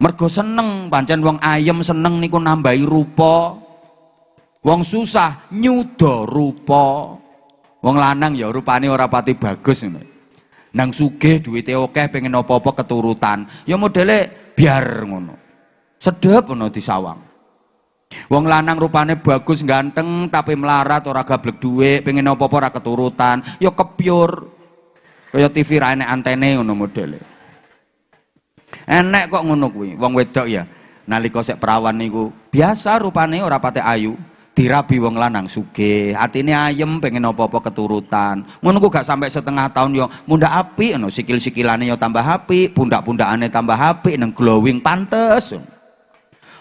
Mergo seneng, pancen wong ayem seneng niku nambahi rupa. Wong susah nyuda rupa. Wong lanang ya rupane ora pati bagus ngono. Nang sugih duwite akeh pengen apa-apa keturutan, ya modele biar ngono. Sedep ngono disawang. Wong lanang rupane bagus ganteng tapi melarat ora gablek dhuwit, pengen apa-apa ora keturutan, ya kepyur. Kaya TV ra enek antene ngono modele. Enek kok ngono kuwi. Wong wedok ya nalika sek perawan niku biasa rupane ora pate ayu, dirabi wong lanang sugih, atine ayem pengen apa-apa keturutan. Ngono ku gak sampai setengah tahun yo mundak apik ngono, sikil-sikilane yo tambah apik, pundak-pundakane tambah apik, nang glowing pantes.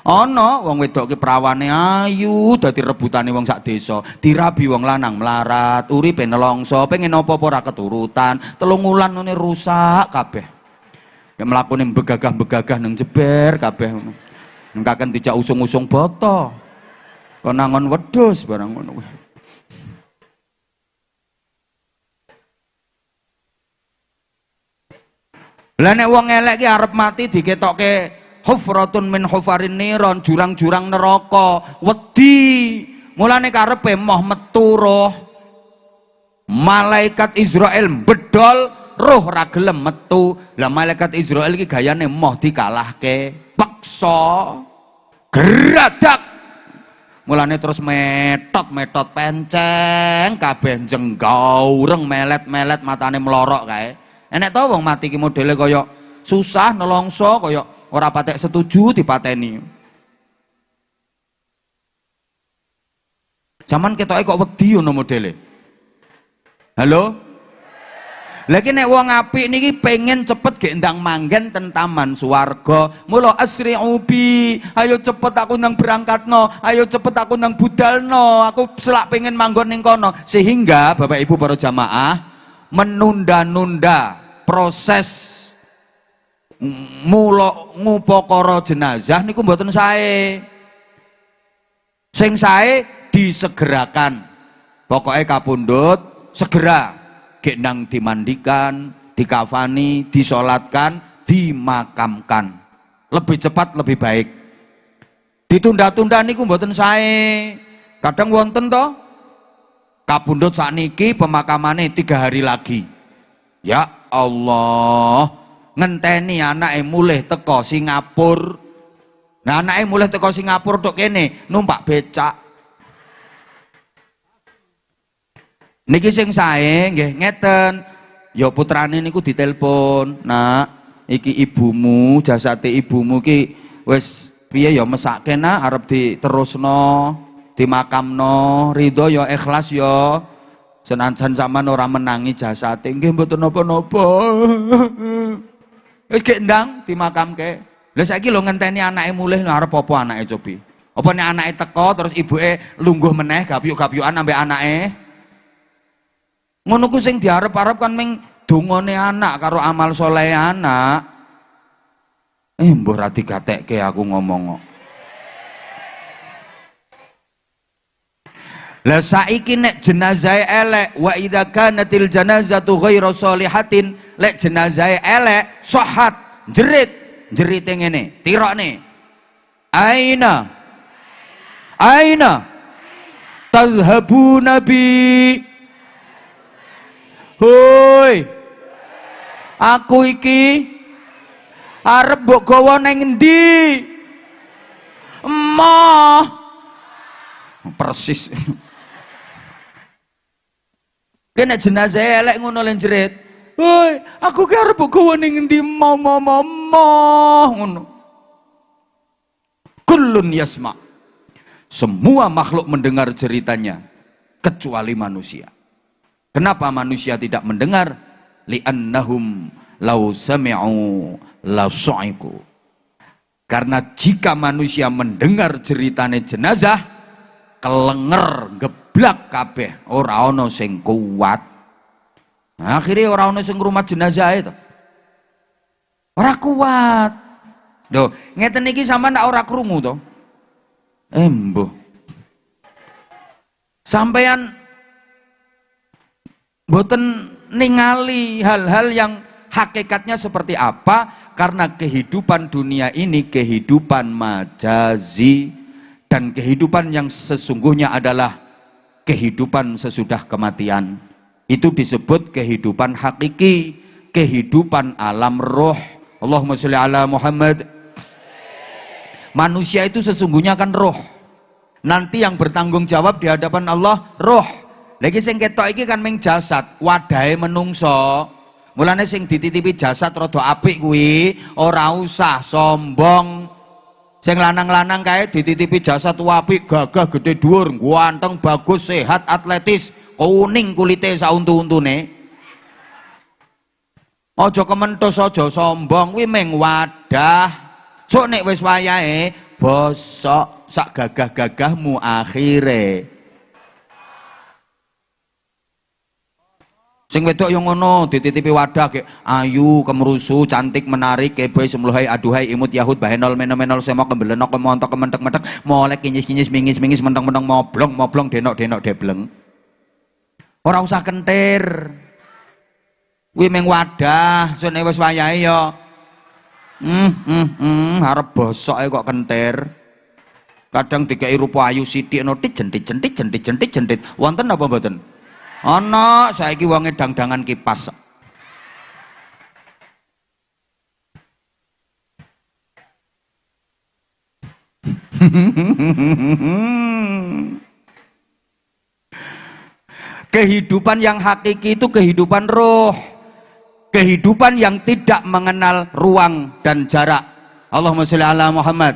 Ana wong wedok ki perawane ayu dadi rebutane wong sak desa, dirabi wong lanang melarat, uripe nelongso, pengen apa-apa ora keturutan, 3 wulan ngene rusak kabeh. Ya mlakune begagah-begagah nang jeber kabeh ngono. Engkaken dijak usung-usung boto. Konangon wedhus barang ngono kuwi. Lah nek wong elek ki arep mati diketokke hufratun min hufarin niron, jurang-jurang neraka, wedi. Mulane karepe moh metu roh. Malaikat Israel bedol roh ra gelem metu. Lah malaikat Israel iki gayane moh dikalahke, peksa, geradak. Mulane terus metot penceng kabeh jenggaureng melet-melet matane melorok kae. Enek to wong mati ki modele kaya susah nelongso, kaya ora patek setuju dipateni. Zaman ketoke kok wedi ngono modele. Halo? Lagi nek wong apik niki pengen cepet gek ndang manggen ten taman swarga. Mula asri'u bi, ayo cepet aku nang berangkatno, ayo cepet aku nang budalno, aku selak pengen manggon ning kono. Sehingga Bapak Ibu para jamaah menunda-nunda proses ngupakara jenazah niku mboten sae. Sing sae disegerakan. Pokoke kapundhut segera gendang dimandikan, dikafani, disolatkan, dimakamkan. Lebih cepat lebih baik. Ditunda-tunda niku mboten sae. Kadang wonten to kapundhut sakniki pemakamane 3 hari lagi. Ya Allah, ngenteni anake mulih teko Singapura. Nah anake mulih teko Singapura tok kene numpak becak. Niki sing sae nggih ngeten. Ya putrane niku ditelepon, "Nak, iki ibumu, jasate ibumu ki wis piye ya mesake nak arep diterusno, dimakamno, ridho ya ikhlas ya. Senajan sampean ora menangi jasate, nggih mboten napa-napa." Wis gek ndang dimakamke. Lah saiki lho ngenteni anake mulih arep apa anake cobi? Apa nek anake teko terus ibuke lungguh meneh gapyuk-gapyukan ambek anake? Ngono ku sing diarep-arep kan ming dongane anak karo amal soleh anak. Mbah ra digatekke aku ngomong kok. Lah saiki nek jenazahe elek, wa idza kanatil janazatu ghairu sholihatin, lek jenazahe elek sohat jerite ngene tirokne, aina tadhhabu nabi, hoi aku iki arep mbok gawa nang endi? Emoh persis. Kene jenazah elek ngono len jerit, hoi aku ki arep mbok gawa nang endi? Mau ngono. Kullun yasma, semua makhluk mendengar ceritanya kecuali manusia. Kenapa manusia tidak mendengar? Li'annahum law sami'u law su'iku. Karena jika manusia mendengar ceritane jenazah, kelenger geblak kabeh, ora ana sing kuat. Nah, akhirnya ora ana sing ngrumat jenazah itu. Ora kuat. Lho, ngeten iki sampean ndak ora krungu to? Mbuh. Sampean mboten ningali hal-hal yang hakikatnya seperti apa, Karena kehidupan dunia ini kehidupan majazi, dan kehidupan yang sesungguhnya adalah kehidupan sesudah kematian. Itu disebut kehidupan hakiki, kehidupan alam roh. Allahumma sholli ala Muhammad. Manusia itu sesungguhnya kan roh. Nanti yang bertanggung jawab di hadapan Allah roh. Lagi sing ketok iki kan ming jasad, wadahe menungso. Mulane sing dititipi jasad rada apik kuwi ora usah sombong. Sing lanang-lanang kae dititipi jasad apik, gagah, gede dhuwur, ganteng, bagus, sehat, atletis, kuning kulite sauntu-untune. Aja kementhus, aja sombong, kuwi ming wadah. Sok nek wis wayahe bosok sak gagah-gagahmu akhire. Sing wedok yang ngono dititipi wadah ke ayu, kemerusu, cantik, menarik, keboy, semluhai, aduhai, imut, yahud, bahenol, menol, semok, kebelenok, kemontok, kementek-mentek, molek, kinyis, mingis, menteng-menteng, moblong, denok, debleng. Ora usah kentir. Kuwi meng wadah, sune wis wayahe ya. Arep bosoke kok kentir. Kadang dikai rupa ayu sithik no jentit. Wonten apa mboten? Ana, saiki wonge dang-dangan kipas. Kehidupan yang hakiki itu kehidupan roh. Kehidupan yang tidak mengenal ruang dan jarak. Allahumma sholli ala Muhammad.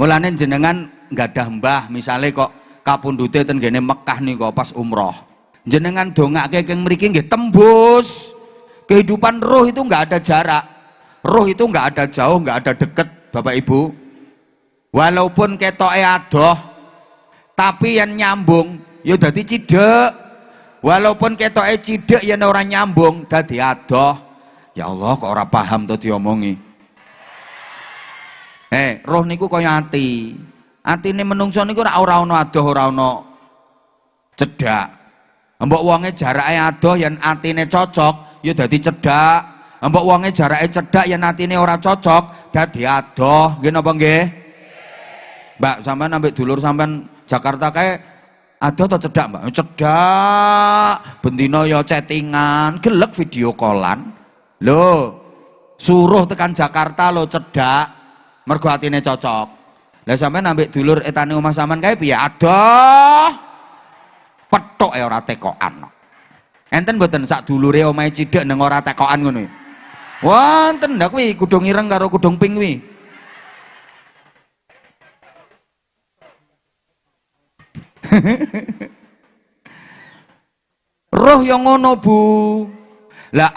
Mulane jenengan nggadah mbah misale kok kapundhute ten gene Mekah nika pas umroh. Jenengan dongake keng mriki nggih tembus. Kehidupan roh itu enggak ada jarak. Roh itu enggak ada jauh, enggak ada deket, Bapak Ibu. Walaupun ketoke adoh, tapi yang nyambung ya dadi cidhek. Walaupun ketoke cidhek yen ora nyambung dadi adoh. Ya Allah kok ora paham to diomongi. Roh niku kaya ati. Atine menungso niku ora ana adoh, ora ana cedhak. Mbok wonge jarake adoh yen atine cocok ya dadi cedhak. Mbok wonge jarake cedhak yen atine ora cocok dadi adoh. Nggih napa nggih? Mbak, sampean ambek dulur sampean Jakarta kae adoh atau cedhak, Mbak? Cedhak. Bendina ya chattingan, gelek video callan. Lho, suruh tekan Jakarta lo cedhak mergo atine cocok. Lah sampean ambek dulur etane omah sampean kae piye? Adoh. Petok ora tekokan. Enten mboten sak dulure omahe cidhek nang ora tekokan ngono. Wonten ndak kuwi kudung ireng karo kudung pink kuwi. Roh yang ngono, Bu. La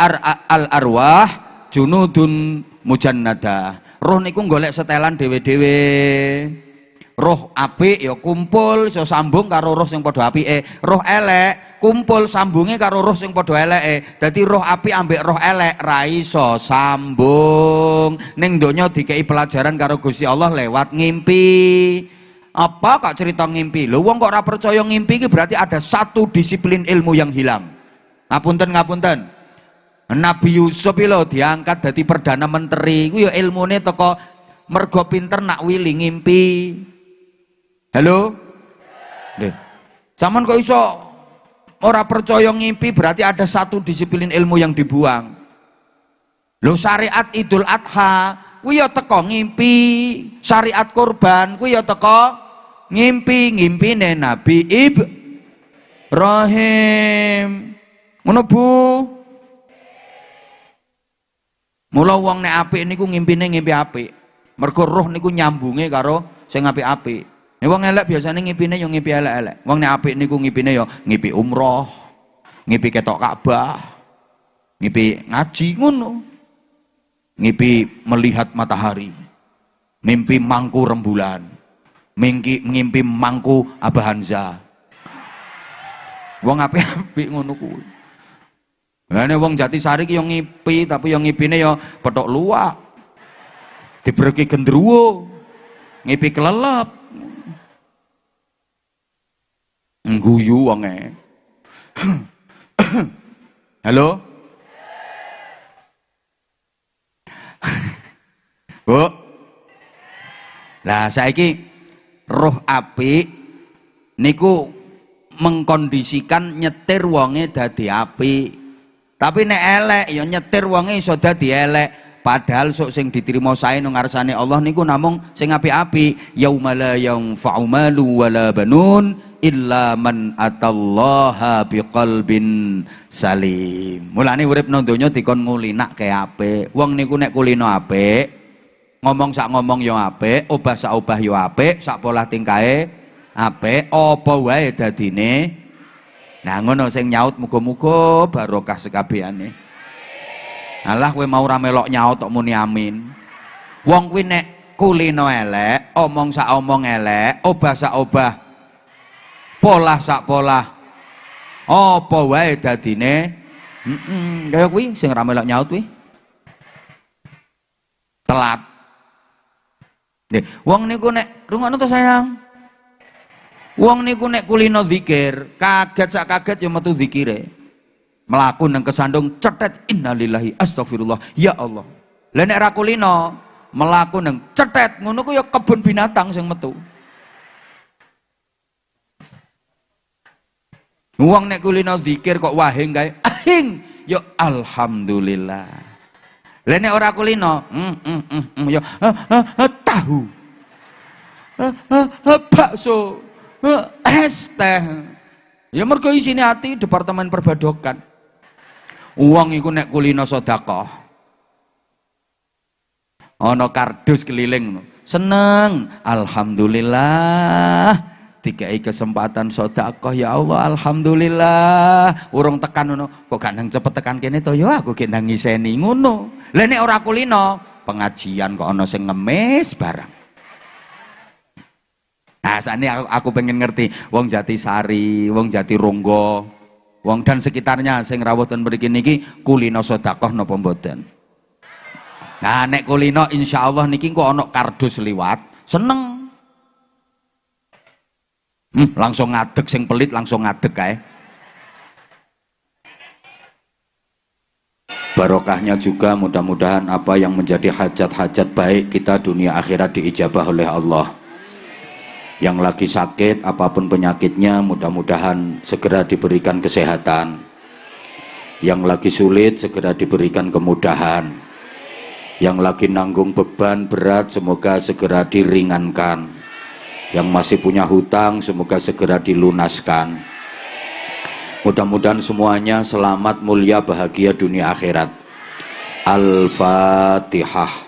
al arwah junudun mujannada. Roh niku golek setelan dhewe-dhewe. Roh apik ya kumpul iso sambung karo roh sing padha apike. Roh elek kumpul sambunge karo roh sing padha eleke. Dadi roh apik ambek roh elek ra iso sambung. Ning donya dikei pelajaran karo Gusti Allah lewat ngimpi. Apa kak cerita ngimpi? Lho wong kok ora percaya ngimpi iki berarti ada satu disiplin ilmu yang hilang. Ngapunten. Nabi Yusuf lho diangkat dadi perdana menteri. Ku ya ilmune teko mergo pinter nak wili ngimpi. Halo? Nggih. Sampeyan kok iso ora percaya ngimpi berarti ada satu disiplin ilmu yang dibuang. Lho syariat Idul Adha kuwi ya teko ngimpi. Syariat kurban kuwi ya teko ngimpi. Ngimpine Nabi Ibrahim. Ngono Bu. Mula wong nek apik niku ngimpine ngimpi apik. Mergo roh niku nyambunge karo sing apik-apik. Nek wong elek biasane ngimpine yo ngimpi elek-elek. Wong nek apik niku ngimpine yo ngimpi umroh, ngimpi ketok Ka'bah, ngimpi ngaji ngono. Ngimpi melihat matahari. Mimpi mangku rembulan. Ngimpi mangku Abah Hanza. Wong apik-apik ngono kuwi. Lane wong Jatisari ki yo ngipi tapi yo ngipine yo petok luwak. Dibreki gendruwo. Ngipi kelelep. Ngguyu wonge. Halo? Bu. Lah saiki roh apik niku mengkondisikan nyetir wonge dadi apik. Tapi nek elek ya nyetir wonge iso dadi elek. Padahal sok sing diterima sae nang ngarsane Allah niku namung sing apik-apik. Yaumala yanfa'u malu wala banun illa man atallaha biqalbin salim. Mulane urip nang donya dikon ngulinake apik. Wong niku nek kulino apik, ngomong sak ngomong ya apik, obah sak obah ya apik, sak pola tingkahe apik, apa wae dadine. Nah ngono sing nyaut muga-muga barokah sekabehane. Alah kowe mau ra melok nyaut tok muni amin. Wong kuwi nek kulino elek, omong sak omong elek, obah sak obah, polah sak polah, apa wae dadine. Kaya kuwi sing ra melok nyaut kuwi telat. Wong niku nek rungokno to sayang. Wong niku nek kulino zikir, kaget sak kaget ya metu zikire. Melaku nang kesandung cetet innalillahi astagfirullah ya Allah. Lah nek ra kulino melaku nang cetet ngono ku ya kebun binatang sing metu. Wong nek kulino zikir kok wahing kae ahing ya alhamdulillah. Lah nek ora kulino ya tahu. Bakso es teh. Ya mergo isine ati departemen perbadokan. Uang iku nek kulino sedekah. Ana kardus keliling seneng, alhamdulillah dikai kesempatan sedekah ya Allah alhamdulillah. Urung tekan ngono kok gak nang cepet tekan kene to ya aku ge nang ngiseni ngono. Lah nek ora kulino pengajian kok ana sing ngemis barang. Nah sakniki aku pengen ngerti wong Jatisari, wong Jatironggo, wong dan sekitarnya sing rawuh ten mriki niki kulino sedekah napa mboten? Nah nek kulino insyaallah niki kok ana kardus liwat, seneng. Langsung ngadeg sing pelit langsung ngadeg kae. Barokahnya juga mudah-mudahan apa yang menjadi hajat-hajat baik kita dunia akhirat diijabah oleh Allah. Yang lagi sakit apapun penyakitnya mudah-mudahan segera diberikan kesehatan. Yang lagi sulit segera diberikan kemudahan. Yang lagi nanggung beban berat semoga segera diringankan. Yang masih punya hutang semoga segera dilunaskan. Mudah-mudahan semuanya selamat, mulia, bahagia dunia akhirat. Al-Fatihah.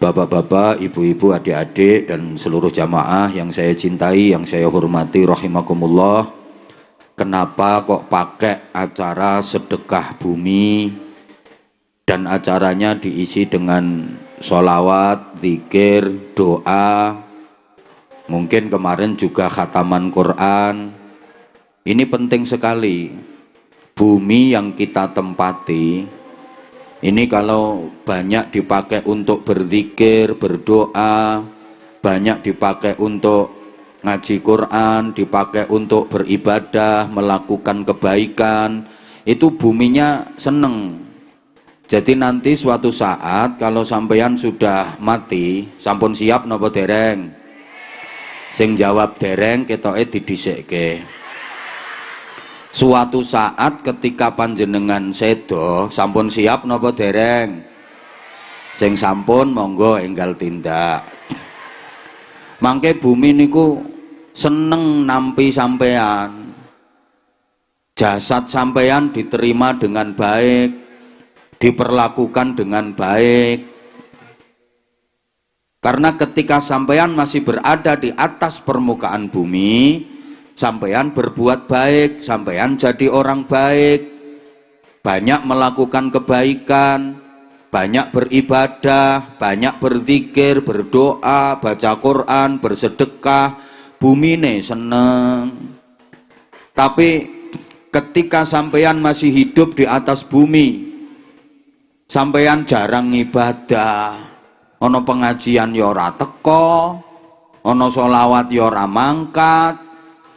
Bapak-bapak, ibu-ibu, adik-adik, dan seluruh jamaah yang saya cintai, yang saya hormati, rahimakumullah. Kenapa kok pakai acara sedekah bumi dan acaranya diisi dengan sholawat, zikir, doa, mungkin kemarin juga khataman Quran. Ini penting sekali. Bumi yang kita tempati ini kalau banyak dipakai untuk berzikir, berdoa, banyak dipakai untuk ngaji Quran, dipakai untuk beribadah, melakukan kebaikan, itu buminya seneng. Jadi nanti suatu saat kalau sampeyan sudah mati, sampun siap napa dereng? Sing jawab dereng ketoke didhisikke. Suatu saat ketika panjenengan sedo sampun siap napa dereng? Sing sampun monggo enggal tindak. Mangke bumi niku seneng nampi sampean. Jasad sampean diterima dengan baik, diperlakukan dengan baik. Karena ketika sampean masih berada di atas permukaan bumi, sampean berbuat baik, sampean jadi orang baik, banyak melakukan kebaikan, banyak beribadah, banyak berzikir, berdoa, baca Quran, bersedekah, bumine seneng. Tapi ketika sampeyan masih hidup di atas bumi, sampeyan jarang ibadah, ono pengajian ya ora teko, ono sholawat ya ora mangkat,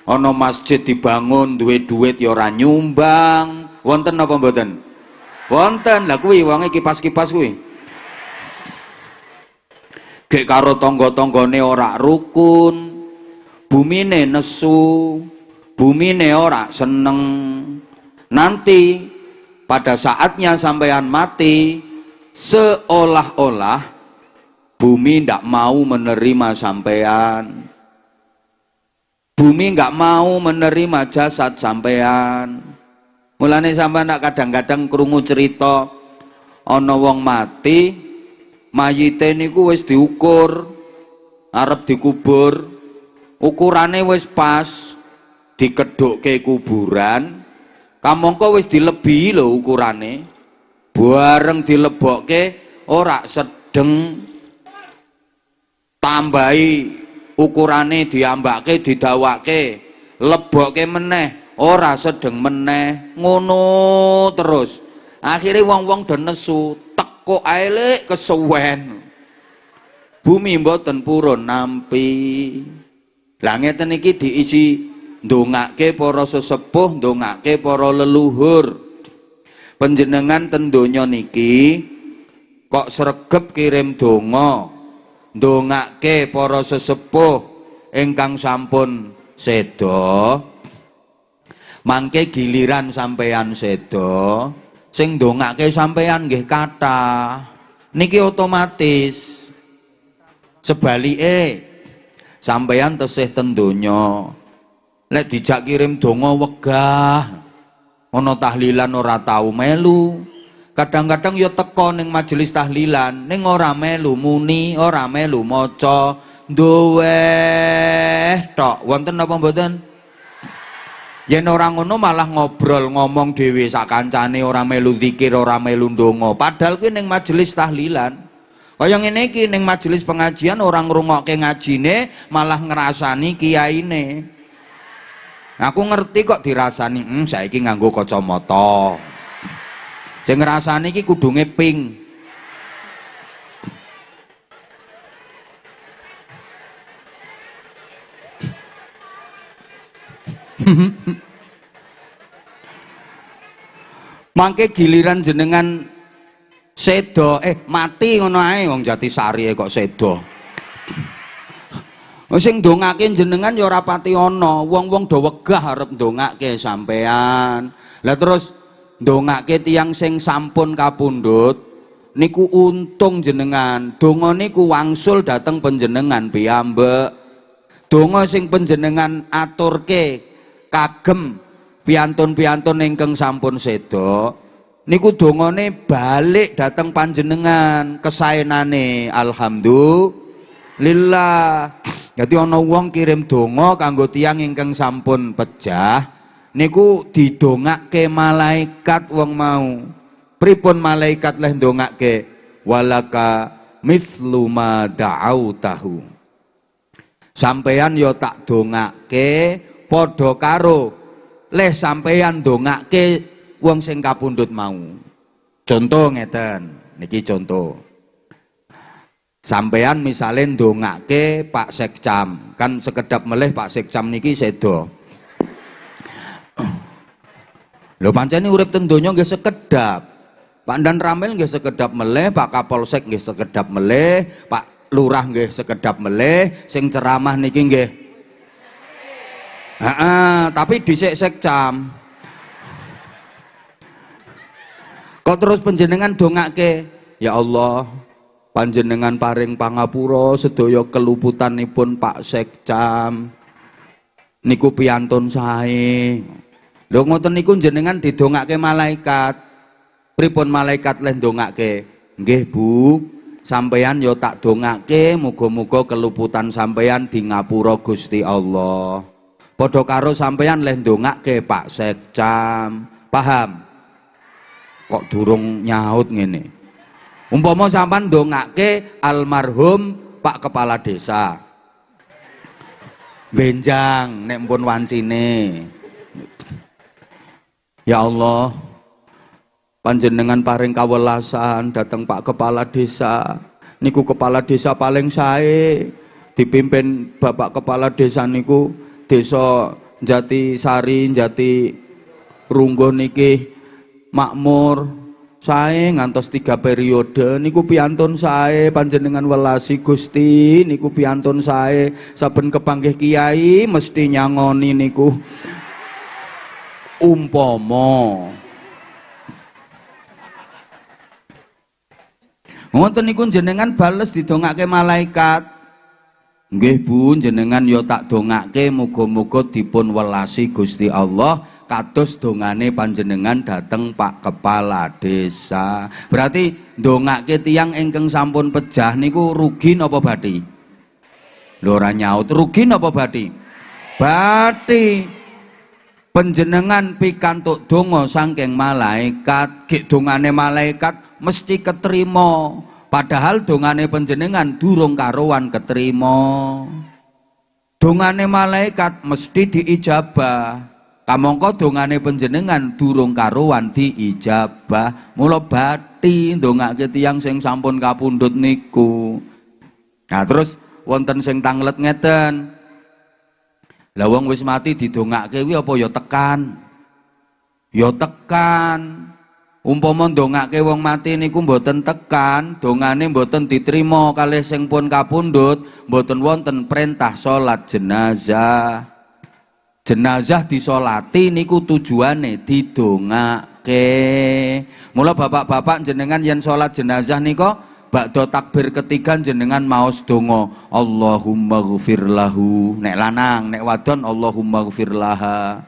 ono masjid dibangun duwe duit ya ora nyumbang. Wonten apa mboten? Wonten. Lah kuwi wonge kipas-kipas kuwi. Gek karo tangga-tanggane ora rukun, bumine nesu, bumine ora seneng. Nanti pada saatnya sampean mati, seolah-olah bumi ndak mau menerima sampean. Bumi nggak mau menerima jasad sampean. Mulane sampean nak kadang-kadang krungu cerita ana wong mati, mayite niku wis diukur, arep dikubur, ukurane wis pas, dikedhukke kuburan, kamangka wis dilebihi lho ukurane. Bareng dilebokke ora sedeng, tambahi ukurane diambake, didawake, lebokke meneh, ora sedeng meneh, ngono terus. Akhirnya wong-wong do nesu, teko ae lek kesuwen. Bumi mboten purun nampi. Lah ngeten iki diisi ndongake para sesepuh, ndongake para leluhur. Panjenengan ten donya niki kok sregep kirim donga, ndongake para sesepuh ingkang sampun seda. Mangke giliran sampeyan seda, sing ndongake sampeyan nggih kathah. Niki otomatis. Sebalike sampeyan tesih ten donya, lek dijak kirim donga wegah, ana tahlilan ora tau melu. Kadang-kadang ya teko ning majelis tahlilan, ning ora melu muni, ora melu maca, ndoweh tok. Wonten napa mboten? Yen ora ngono malah ngobrol ngomong dhewe sak kancane, ora melu zikir, ora melu ndonga. Padahal kuwi ning majelis tahlilan. Kaya ngene iki ning majelis pengajian orang ngrungokke ngajine malah ngrasani kiyaine. Aku ngerti kok dirasani, saiki nganggo kacamata. Sing ngrasani iki kudunge ping. Mangke giliran jenengan seda, mati ngono ae wong Jatisari kok seda. Sing ndongake jenengan ya ora pati ana, wong-wong do wegah arep ndongake sampean. Lah terus ndongake tiyang sing sampun kapundhut niku untung jenengan, donga niku wangsul dateng panjenengan piyambak. Donga sing panjenengan aturke kagem piantun-piantun ingkang sampun seda niku dongane balik dateng panjenengan kesaenane alhamdulillah. Jadi ana wong kirim donga kanggo tiyang ingkang sampun pejah niku didongake malaikat wong mau. Pripun malaikat leh ndongake? Walaka mithlu ma da'autahu. Sampeyan yo tak dongake padha karo leh sampeyan ndongake wong sing kapundhut mau. Contoh ngeten, niki contoh. Sampeyan misale ndongake Pak Sekcam, kan sekedap meleh Pak Sekcam niki seda. Lho pancene urip ten donya nggih sekedap. Pak Dan Ramil nggih sekedap meleh, Pak Kapolsek nggih sekedap meleh, Pak Lurah nggih sekedap meleh, sing ceramah niki nggih. Tapi dhisik Sekcam. Kok terus panjenengan dongake, ya Allah, panjenengan paring pangapura sedaya keluputanipun Pak Sekcam. Niku piantun sae. Lho ngoten niku jenengan didongake malaikat. Pripun malaikat leh ndongake? Nggih Bu, sampeyan yo tak dongake muga-muga keluputan sampeyan di ngapura Gusti Allah. Padha karo sampeyan leh ndongake Pak Sekcam. Paham? Kok durung nyaut ngene. Umpama sampean ndongake almarhum Pak Kepala Desa. Benjang nek pun wancine. Ya Allah, panjenengan paring kawelasan datang Pak Kepala Desa. Niku kepala desa paling sae, dipimpin Bapak Kepala Desa niku Desa Jati Sari, Jati Rungguh niki makmur sae ngantos 3 periode niku piantun sae panjenengan welasi Gusti niku piantun sae saben kepanggih kiai mesti nyangoni niku umpama ngoten niku jenengan bales didongake malaikat. Nggih Bu, jenengan yo tak dongake muga-muga dipun welasi Gusti Allah kados dongane panjenengan dateng Pak Kepala Desa. Berarti dongake tiyang ingkang sampun pejah niku rugi napa bathi? Lho ora nyaut, rugi napa bathi? Bathi. Panjenengan pikantuk donga saking malaikat, gek dongane malaikat mesti keterima. Padahal dongane panjenengan durung karuan keterima. Dongane malaikat mesti diijabah. Kamangka dongane panjenengan durung karuan diijabah. Mula bathi ndongake tiyang sing sampun kapundhut niku. Nah terus wonten sing tanglet ngeten. Lah wong wis mati didongake kuwi apa ya tekan? Ya tekan. Umpama ndongake wong mati niku mboten tekan, dongane mboten diterima kalih sing pun kapundhut, mboten wonten perintah salat jenazah. Jenazah disolati niku tujuane didongake. Mula bapak-bapak jenengan yen salat jenazah nika bakda takbir ketiga jenengan maos donga Allahumma ghfir lahu. Nek lanang, nek wadon Allahumma ghfir laha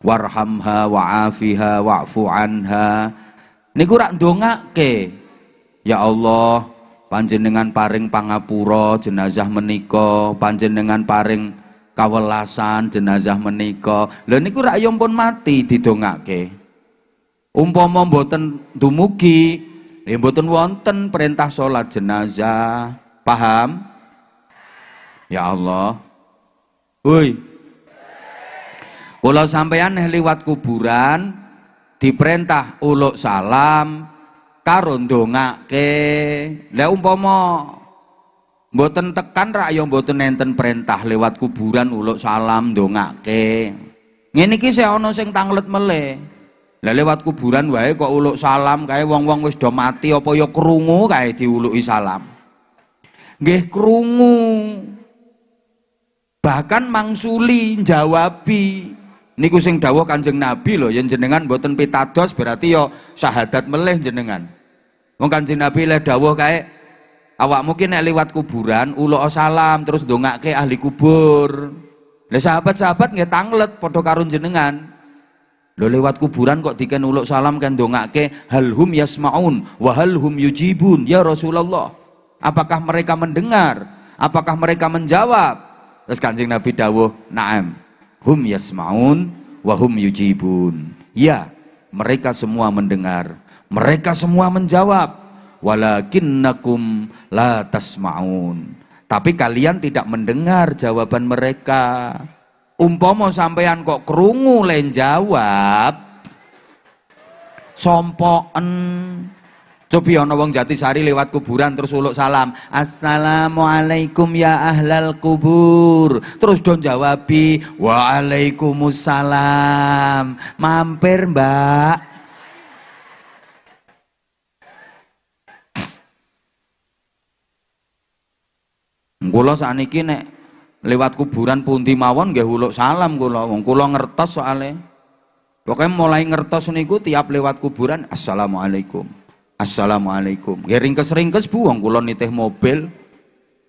warhamha wa'afiha wa'fu anha. Niku rak ndongake. Ya Allah, panjenengan paring pangapura jenazah menika, panjenengan paring kawelasan jenazah menika. Lha niku rak ya pun mati didongake. Umpama mboten dumugi, mboten wonten perintah salat jenazah. Paham? Ya Allah. Woi. Kula sampeyan liwat kuburan diperintah uluk salam karo ndongake. Lah umpama mboten tekan rak ya mboten enten perintah lewat kuburan uluk salam ndongake. Ngene iki sik ana sing tanglet meleh. Lah lewat kuburan wae kok uluk salam kae wong-wong wis do mati apa ya krungu kae diuluki salam. Nggih krungu. Bahkan mangsuli jawabi. Niku sing dawuh Kanjeng Nabi lho, yen jenengan mboten pitados berarti ya syahadat meleh jenengan. Wong Kanjeng Nabi leh dawuh kae awakmu ki nek liwat kuburan uluk salam terus ndongake ahli kubur. Lah sahabat-sahabat nggih tanglet padha karo jenengan. Lho lewat kuburan kok diken uluk salam kan ndongake halhum yasmaun wa halhum yujibun ya Rasulullah. Apakah mereka mendengar? Apakah mereka menjawab? Terus Kanjeng Nabi dawuh, "Na'am. Hum yasmaun wa hum yujibun." Ya, mereka semua mendengar, mereka semua menjawab. Walakinnakum la tasmaun. Tapi kalian tidak mendengar jawaban mereka. Umpama sampean kok krungu len jawab, sompoken. Cobi ana wong Jatisari lewat kuburan terus uluk salam, "Assalamualaikum ya ahlal kubur." Terus don jawabi, "Waalaikumsalam." Mampir, Mbak. Kula sakniki nek lewat kuburan pundi mawon nggih uluk salam kula. Wong kula ngertos soalé. Pokoke mulai ngertos niku tiap lewat kuburan, "Assalamualaikum." Assalamualaikum. Ya ringkes-ringkes Bu, wong kula nitih mobil.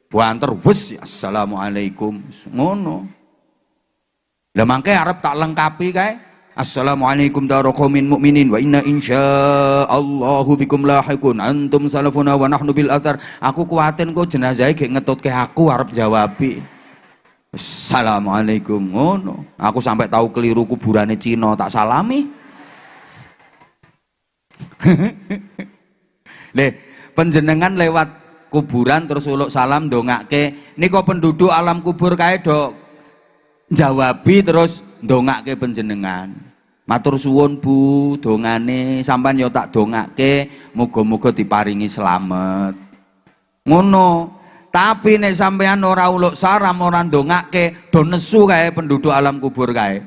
Banter wis assalamualaikum. Ngono. Lah mangke arep tak lengkapi kae. Assalamualaikum daraqaumin mukminin wa inna insyaallahu bikum lahiqun antum salafuna wa nahnu bil athar. Aku kuatin kok jenazahe gek ngetutke aku arep jawabi. Assalamualaikum ngono. Aku sampai tahu keliru kuburane Cina tak salami. Nih, penjenengan lewat kuburan terus uluk salam ndongake. Nika penduduk alam kubur kae do jawabi terus ndongake penjenengan. Matur suwun Bu, dongane sampean yo tak dongake, muga-muga diparingi slamet. Ngono. Tapi nek sampean ora uluk salam, ora ndongake, do nesu kae penduduk alam kubur kae.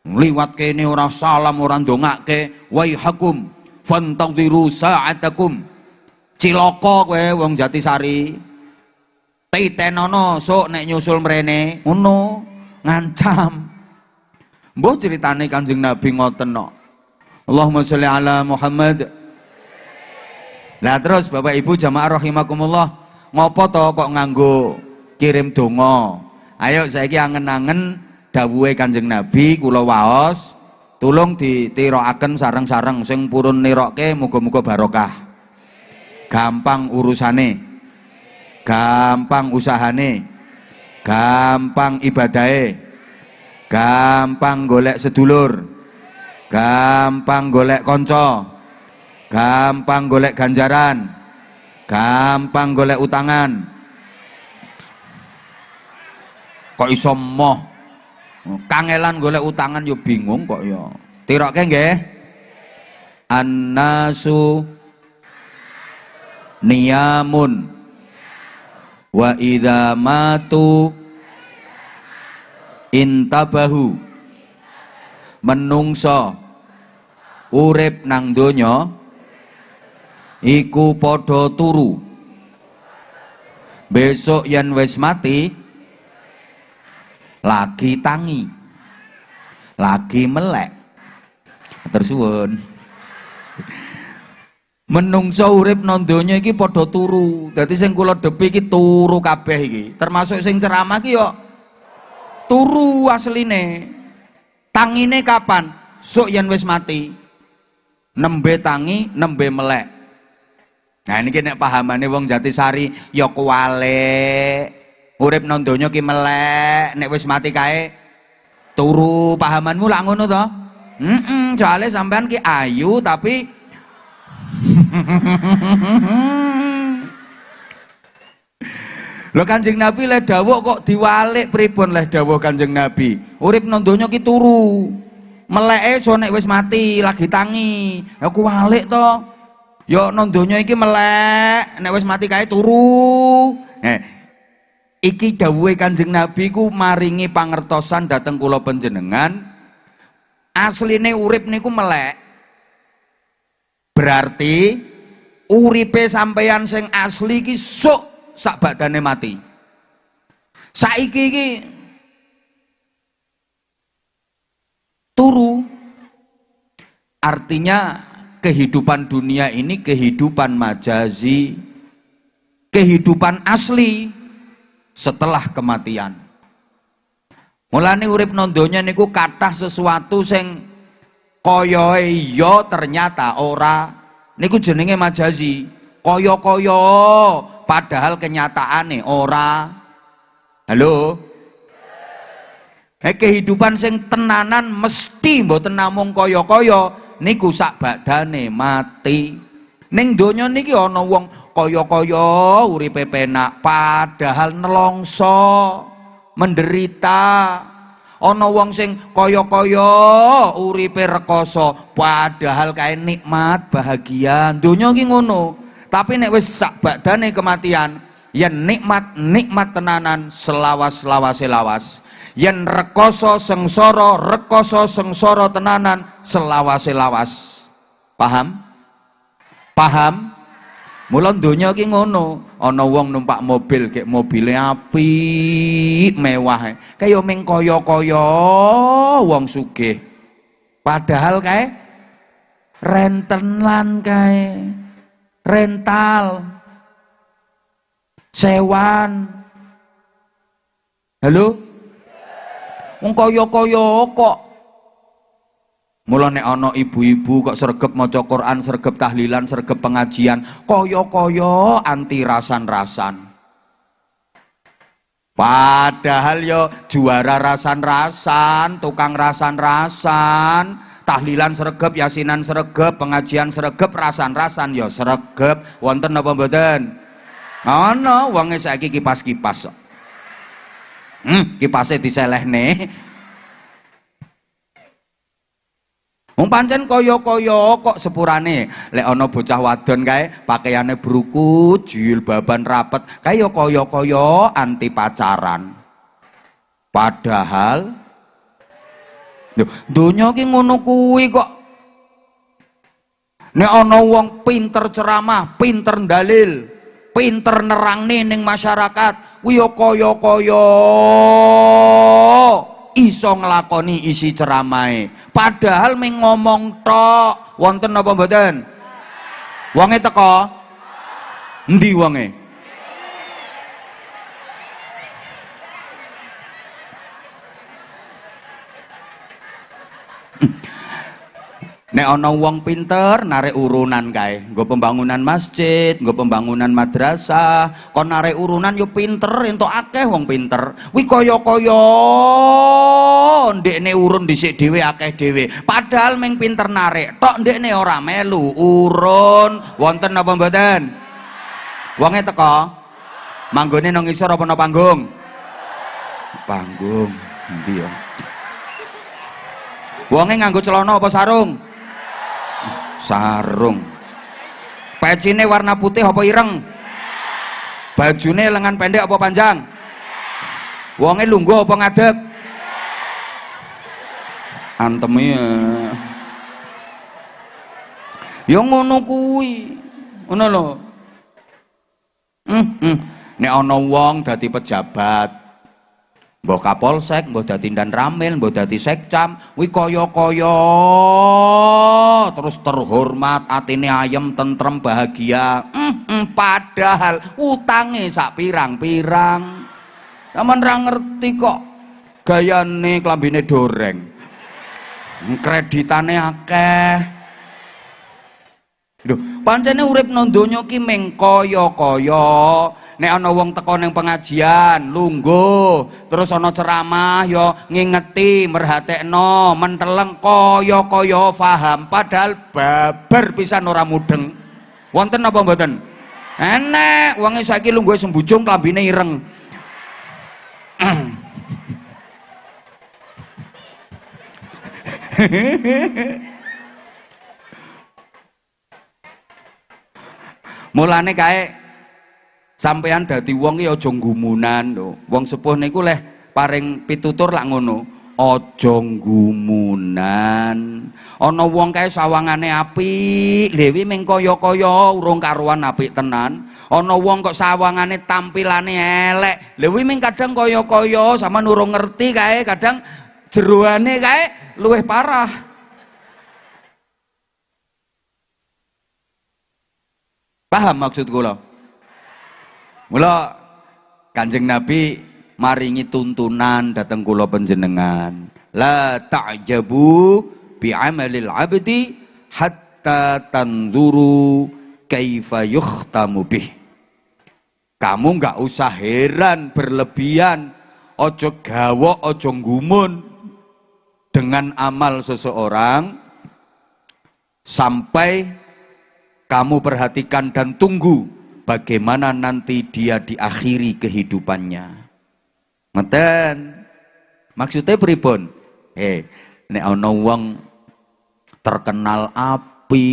Liwat kene ora salam, ora ndongake, waihakum fantadhiru sa'atakum. Cilaka kowe wong Jatisari. Titenono sok nek nyusul mrene, ngono, ngancam. Mbah critane Kanjeng Nabi ngoten kok. Allahumma sholli ala Muhammad. Lah terus Bapak Ibu jamaah rahimakumullah, ngopo to kok nganggo kirim donga? Ayo saiki angen-angen dawuhe Kanjeng Nabi kula waos, tulung ditirokaken sareng-sareng sing purun nirokke muga-muga barokah. Gampang urusane, gampang usahane, gampang ibadahe, gampang golek sedulur, gampang golek konco, gampang golek ganjaran, gampang golek utangan. Kok iso moh kangelan golek utangan yo bingung kok yo. Tiroke nggih. Annasu niyamun wa idza matu intabahu. Menungso urip nang donya iku padha turu, besok yen wis mati lagi tangi, lagi melek. Tersuwun. Menungso urip nang donya iki padha turu. Dadi sing kula dhepi iki turu kabeh iki. Termasuk sing ceramah iki yo turu asline. Tangine kapan? Sok yen wis mati. Nembe tangi, nembe melek. Nah ini nek pahamane wong Jatisari ya kuwalik. Urip nang donya ki melek, nek wis mati kae turu. Pahamanmu lak ngono to? Soale sampean ki ayu tapi Lho Kanjeng Nabi le dawuh kok diwalik pripun le dawuh Kanjeng Nabi? Urip nang donya ki turu. Meleke so nek wis mati lagi tangi. Ya kuwalik to. Ya nang donya iki melek, nek wis mati kae turu. Iki dawuhe Kanjeng Nabi ku maringi pangertosan dhateng kula panjenengan. Asline urip niku melek. Berarti uripe sampeyan sing asli iki sok sak badane mati. Saiki iki turu. Artinya kehidupan dunia ini kehidupan majazi, kehidupan asli setelah kematian. Mulane urip nang donya niku kathah sesuatu sing kaya iya ternyata ora. Niku jenenge majazi. Kaya-kaya padahal kenyataane ora. Halo. Kehidupan sing tenanan mesti mboten namung kaya-kaya niku sak badane mati. Ning donya niki ana wong kaya-kaya uripe penak padahal nelongso, menderita. Ana wong sing kaya-kaya uripe rekoso padahal kae nikmat bahagia. Donya ki ngono. Tapi nek wis sak badane kematian, yen nikmat tenanan selawas-lawase lawas. Yen rekoso sengsara tenanan selawase lawas. Paham? Paham? Mula donya ki ngono. Ana wong numpak mobil kek mobile apik mewah. Kaya ming kaya-kaya wong sugih. Padahal kae rentenan kae. Rental. Sewan. Halo? Wong kaya-kaya kok. Mula nek ana ibu-ibu kok sregep maca Quran, sregep tahlilan, sregep pengajian, kaya-kaya anti rasan-rasan. Padahal yo juara rasan-rasan, tukang rasan-rasan, tahlilan sregep, yasinan sregep, pengajian sregep, rasan-rasan yo sregep. Wonten napa mboten? Ana wonge saiki kipas-kipas kok. Kipase diselehne. Wong pancen kaya-kaya kok sepurane. Lek ana bocah wadon kae pakaiane brukut, jilbaban rapet, kae ya kaya-kaya anti pacaran. Padahal donya ki ngono kuwi kok. Nek ana wong pinter ceramah, pinter dalil, pinter nerangne ning masyarakat, kuwi ya kaya-kaya iso nglakoni isi ceramahe. Padahal mung ngomong tok. Wonten apa mboten? Wonge teko? Endi wonge? Nek ana wong pinter narik urunan kae, nggo pembangunan masjid, nggo pembangunan madrasah, kon narik urunan yo pinter, entuk akeh wong pinter. Kuwi kaya-kaya ndekne urun dhisik dhewe akeh dhewe. Padahal mung pinter narik tok ndekne ora melu urun. Wonten apa mboten? Wonge teko? Manggone nang ngisor apa nang panggung? Panggung. Endi ya? Wonge nganggo celana apa sarung? Sarung. Pecine warna putih apa ireng? Bajune lengan pendek apa panjang? Wonge lungguh apa ngadeg? Anteme ya ngono kuwi. Ngono lho. Nek ana wong dadi pejabat, mbah kapolsek, mbah dadi dan ramil, mbah dadi sekcam, kuwi kaya-kaya terus terhormat, atine ayem, tentrem, bahagia. Padahal utange sak pirang-pirang. Sampeyan ra ngerti kok gayane klambine doreng. Kreditane akeh. Lho, pancene urip nang donya ki meng kaya-kaya. Nek ana wong teko ning pengajian, lungguh, terus ana ceramah ya ngingeti, merhatekno, menteleng kaya-kaya paham, padahal babar pisan ora mudeng. Wonten apa mboten? Enek wonge saiki lungguh sembujung klambine ireng. Mulane kae sampean dadi wong ki aja nggumunan lho. Wong sepuh niku leh paring pitutur lak ngono. Aja nggumunan. Ana wong kae sawangane apik, dhewe mung kaya-kaya urung karuan apik tenan. Ana wong kok sawangane tampilane elek, lha kuwi mung kadang kaya-kaya sampean urung ngerti kae, kadang jeroane kae luwih parah. Paham maksud kula? Mula Kanjeng Nabi maringi tuntunan dateng kula panjenengan. La ta'jabu bi'amalil 'abdi hatta tanzuru kaifa yukhtamu bih. Kamu nggak usah heran berlebihan, ojo gawok, ojo gumun dengan amal seseorang sampai kamu perhatikan dan tunggu bagaimana nanti dia diakhiri kehidupannya. Ngeten. Maksudnya pripun? Nek ana wong terkenal api,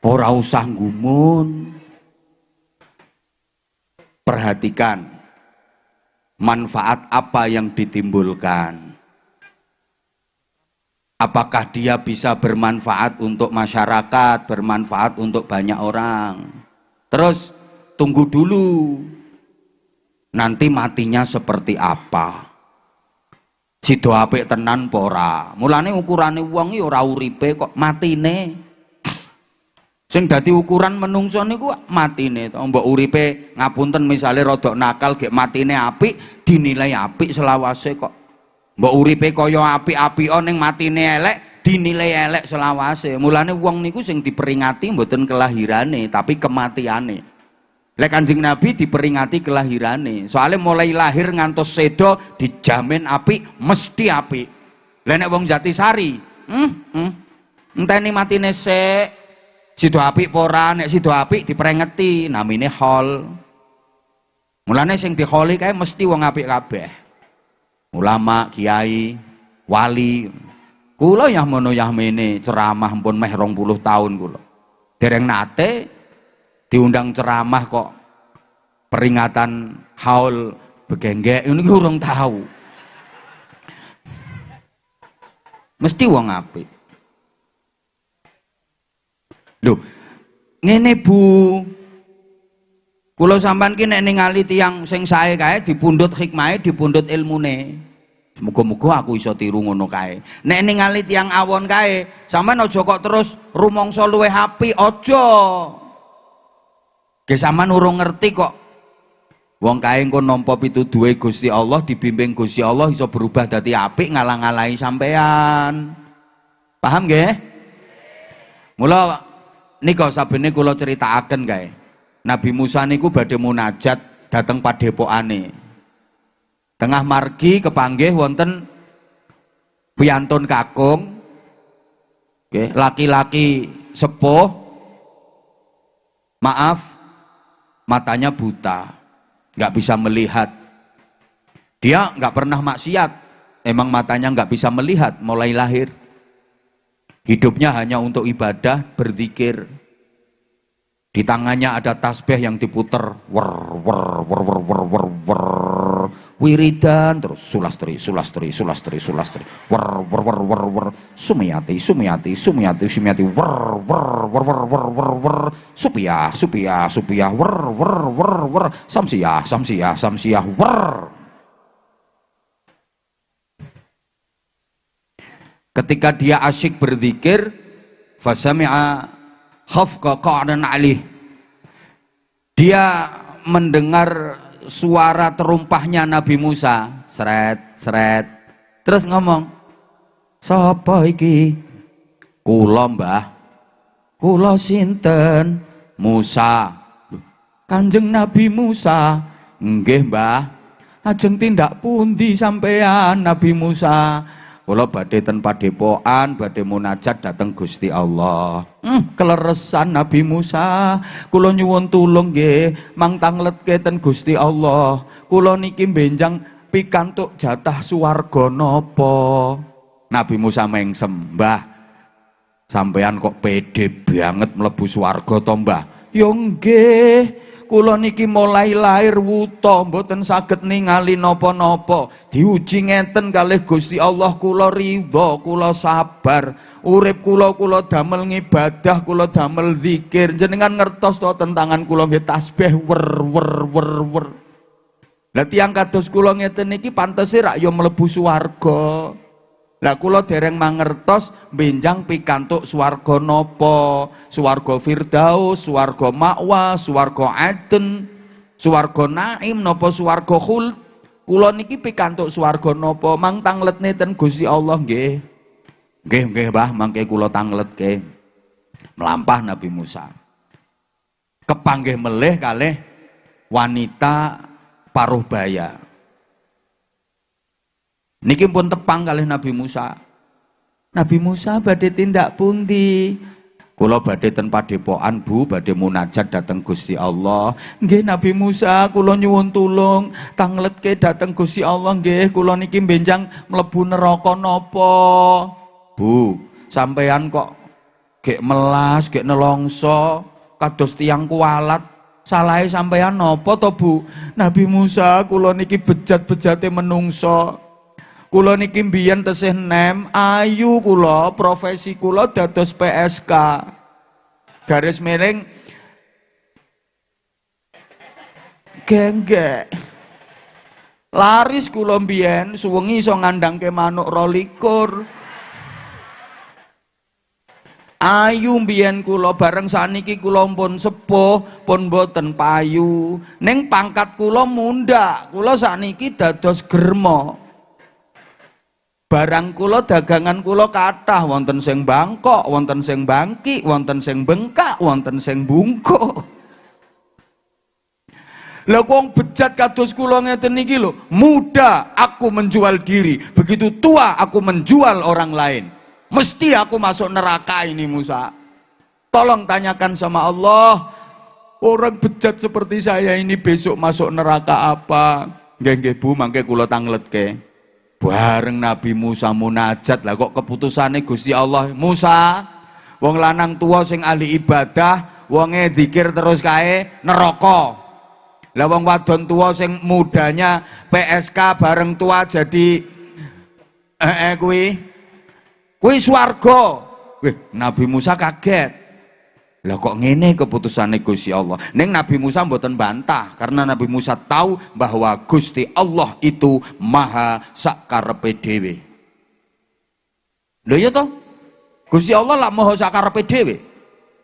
ora usah gumun. Perhatikan manfaat apa yang ditimbulkan. Apakah dia bisa bermanfaat untuk masyarakat, bermanfaat untuk banyak orang. Terus tunggu dulu, nanti matinya seperti apa. Sido apik tenan apa ora. Mulane ukurane wong iki ora uripe kok, matine. Sing dadi ukuran menungso niku matine to. Mbok uripe ngapunten misale rada nakal gek matine apik, dinilai apik selawase kok. Mbok uripe kaya apik-apika ning matine elek, dinilai elek selawase. Mulane wong niku sing diperingati mboten kelahirane, tapi kematiane. Lek Kanjeng Nabi diperingati kelahirane. Soalnya mulai lahir ngantos sedo dijamin apik, mesti apik. Lah nek wong Jatisari, enteni matine sik. Sido apik apa ora, nek sido apik diperengeti, namine hol. Mulane sing diholi kae mesti wong apik kabeh. Ulama, kiai, wali. Kula yah mono yah mene ceramah pun meh 20 tahun kula. Dereng nate diundang ceramah kok peringatan haul begenggek ini urung tahu. Mesti wong apik. Lho, ngene Bu. Kula sampean ki nek ningali tiyang sing sae kae dipundhut hikmahe, dipundhut ilmune. Muga-muga aku iso tiru ngono kae. Nek ningali tiyang awon kae, sampean aja kok terus rumangsa luwih apik, aja. Ge sampean urung ngerti kok. Wong kae engko nampa pituduhe Gusti Allah, dibimbing Gusti Allah iso berubah dadi apik ngalang-alangi sampean. Paham nggih? Mula nika sabene kula critakaken kae. Nabi Musa niku badhe munajat dateng padhepokane. Tengah margi kepanggih wonten piyantun kakung, laki-laki sepuh, maaf, matanya buta, nggak bisa melihat. Dia nggak pernah maksiat, emang matanya nggak bisa melihat mulai lahir. Hidupnya hanya untuk ibadah, berzikir. Di tangannya ada tasbih yang diputer, wiridan terus sulastri, sumiyati, supiyah, samsiyah. Ketika dia asyik berzikir, fasami'a khafqa qa'dan alih. Dia mendengar suara terumpahnya Nabi Musa, seret. Terus ngomong, "Sapa iki?" "Kula, Mbah." "Kula sinten?" "Musa." "Kanjeng Nabi Musa." "Nggih, Mbah." "Ajeng tindak pundi sampean Nabi Musa?" "Kula badhe ten padepokan, badhe munajat dateng Gusti Allah." Keleresan Nabi Musa, kula nyuwun tulung nggih, mangtangletke ten Gusti Allah. Kula niki benjang pikantuk jatah swarga napa? Nabi Musa mengsem, "Mbah, sampean kok pede banget mlebu swarga to, Mbah?" "Ya nggih. Kula niki mulai lahir wuta mboten saged ningali napa-napa. Diuji ngenten kalih Gusti Allah, kula ridha, kula sabar. Urip kula damel ngibadah, kula damel zikir. Jenengan ngertos to tentangan kula nggih tasbih wer. Lah tiyang kados kula ngeten niki pantese rak ya mlebu swarga. Lah kula dereng mangertos benjang pikantuk swarga napa? Swarga Firdaus, swarga Ma'wa, swarga Aden, swarga Naim napa swarga Khuld. Kula niki pikantuk swarga napa? Mang tangletne ten Gusti Allah nggih. Nggih, Mbah, mangke kula tangletke. Melampah Nabi Musa. Kepanggih melih kalih wanita paruh baya. Niki pun tepang kalih Nabi Musa. "Nabi Musa badhe tindak pundi?" "Kula badhe ten padepokan, Bu, badhe munajat dateng Gusti Allah." "Nggih Nabi Musa, kula nyuwun tulung tangletke dateng Gusti Allah nggih. Kula niki benjang mlebu neraka napa?" "Bu, sampean kok gek melas, gek nelongso kados tiyang kualat. Salahe sampean napa to, Bu?" "Nabi Musa, kula niki bejat-bejate menungso. Kula niki mbiyen tesih nem, ayu kula, profesi kula dados PSK. Garis miring genggek. Laris kula mbiyen suwengi iso ngandangke manuk 22. Ayu mbiyen kula, bareng saniki kula pun sepuh, pun boten payu. Ning pangkat kula mundhak, kula sakniki dados germa. Barang kula dagangan kula kathah, wonten sing Bangkok, wonten sing Bangki, wonten sing Bengkak, wonten sing Bungkuk. Lah wong bejat kados kula ngeten niki lho, muda aku menjual diri, begitu tua aku menjual orang lain. Mesti aku masuk neraka ini Musa. Tolong tanyakan sama Allah, orang bejat seperti saya ini besok masuk neraka apa? Nggih Bu, mangke kula tangletke. Bareng Nabi Musa munajat, lah kok keputusane Gusti Allah, Musa, wong lanang tua sing ahli ibadah, wonge zikir terus kae neraka. Lah wong wadon tua sing mudanya PSK bareng tua jadi kuwi swarga. Nabi Musa kaget. Lah kok ngene keputusane Gusti Allah. Ning Nabi Musa mboten bantah karena Nabi Musa tahu bahwa Gusti Allah itu maha sakarepe dhewe. Lho ya toh? Gusti Allah lak maha sakarepe dhewe.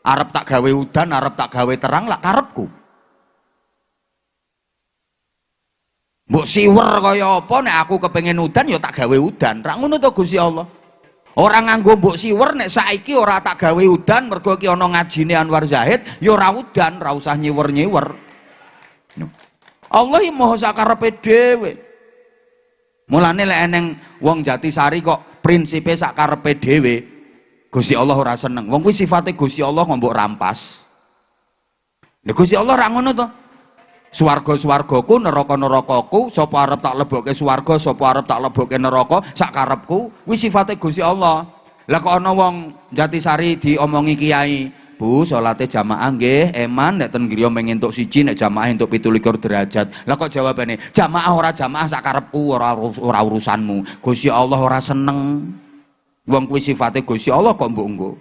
Arep tak gawe udan, arep tak gawe terang lak karepku. Mbok siwer kaya apa nek aku kepengin udan ya tak gawe udan. Ra ngono to Gusti Allah. Ora nganggo mbok siwer nek saiki ora tak gawe udan mergo ki ana ngajine Anwar Zahid ya ora udan, ra usah nyiwer-nyiwer. Allah iki maha sakarepe dhewe. Mulane lek eneng wong Jatisari kok prinsipe sakarepe dhewe, Gusti Allah ora seneng. Wong kuwi sifate Gusti Allah kok mbok rampas. Nek Gusti Allah ra ngono to. Swarga-swargaku, neraka-nerakaku, sapa arep tak lebokke swarga, sapa arep tak lebokke neraka, sak karepku, kuwi sifate Gusti Allah. Lah kok ana wong Jatisari diomongi kiai, Bu, salate jamaah nggih, eman nek ten griya mung entuk siji, nek jamaah entuk 17 derajat. Lah kok jawabane, jamaah ora jamaah sak karepku, ora urusanmu. Gusti Allah ora seneng. Wong kuwi sifate Gusti Allah kok mbok nggo.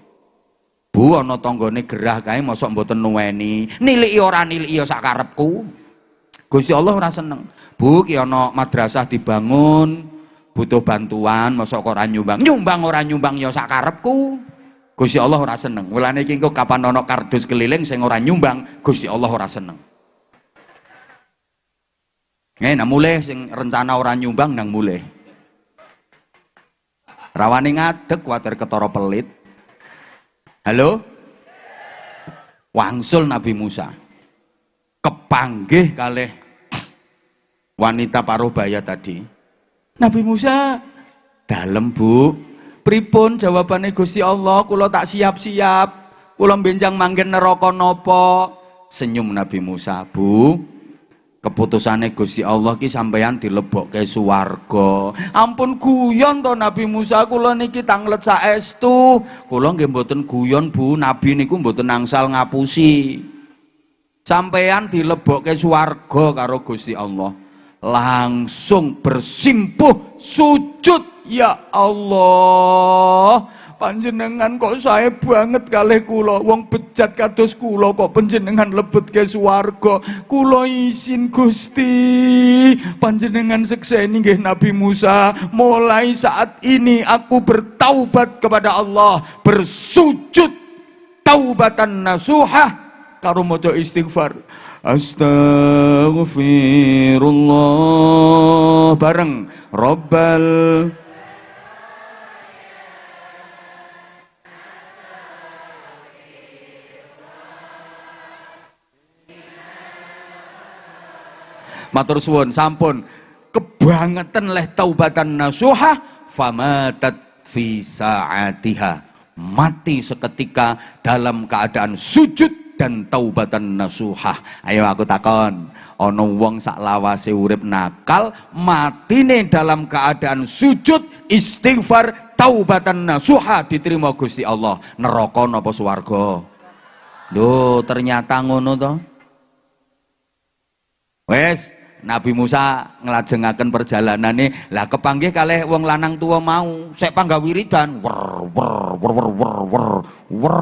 Bu, ana tanggane gerah kae mosok mboten nuweni. Niliki ora niliki ya sak karepku. Gusti Allah ora seneng. Bu, ki ana madrasah dibangun, butuh bantuan, mosok kok ora nyumbang. Nyumbang ora nyumbang ya sak karepku. Gusti Allah ora seneng. Mulane iki engko kapan ana kardus keliling sing ora nyumbang, Gusti Allah ora seneng. Nang mulih sing rencana ora nyumbang nang mulih. Rawane ngadeg kuwatir ketara pelit. Halo? Wangsul Nabi Musa. Kepanggih kalih wanita paruh baya tadi. Nabi Musa, dalem Bu, pripun jawabane Gusti Allah, kula tak siap-siap, kula benjang manggen neraka napa? Senyum Nabi Musa, Bu, keputusane Gusti Allah ki sampeyan dilebokke swarga. Ampun guyon to Nabi Musa, kula niki tanglet saestu. Kula nggih mboten guyon Bu, Nabi niku mboten angsal ngapusi. Sampeyan dilebokke swarga karo Gusti Allah. Langsung bersimpuh sujud, ya Allah. Panjenengan kok sae banget kalih kula, wong bejat kados kula kok panjenengan lebetke swarga. Kula izin Gusti, panjenengan sekseni nggih Nabi Musa. Mulai saat ini aku bertaubat kepada Allah, bersujud taubatan nasuhah karo maca istighfar. Astaghfirullah bareng Rabbal matur suwun sampun kebangetan leh taubatan nasuhah famatat fi sa'atiha, mati seketika dalam keadaan sujud dan taubatan nasuhah. Ayo aku takon, ana wong sak lawase urip nakal matine dalam keadaan sujud istighfar taubatan nasuhah diterima Gusti Allah, neraka napa swarga? Lho ternyata ngono to. Wes Nabi Musa nglajengaken perjalanane, lah kepanggih kalih wong lanang tua mau, sek panggah wiridan, wer wer wer wer wer wer wer,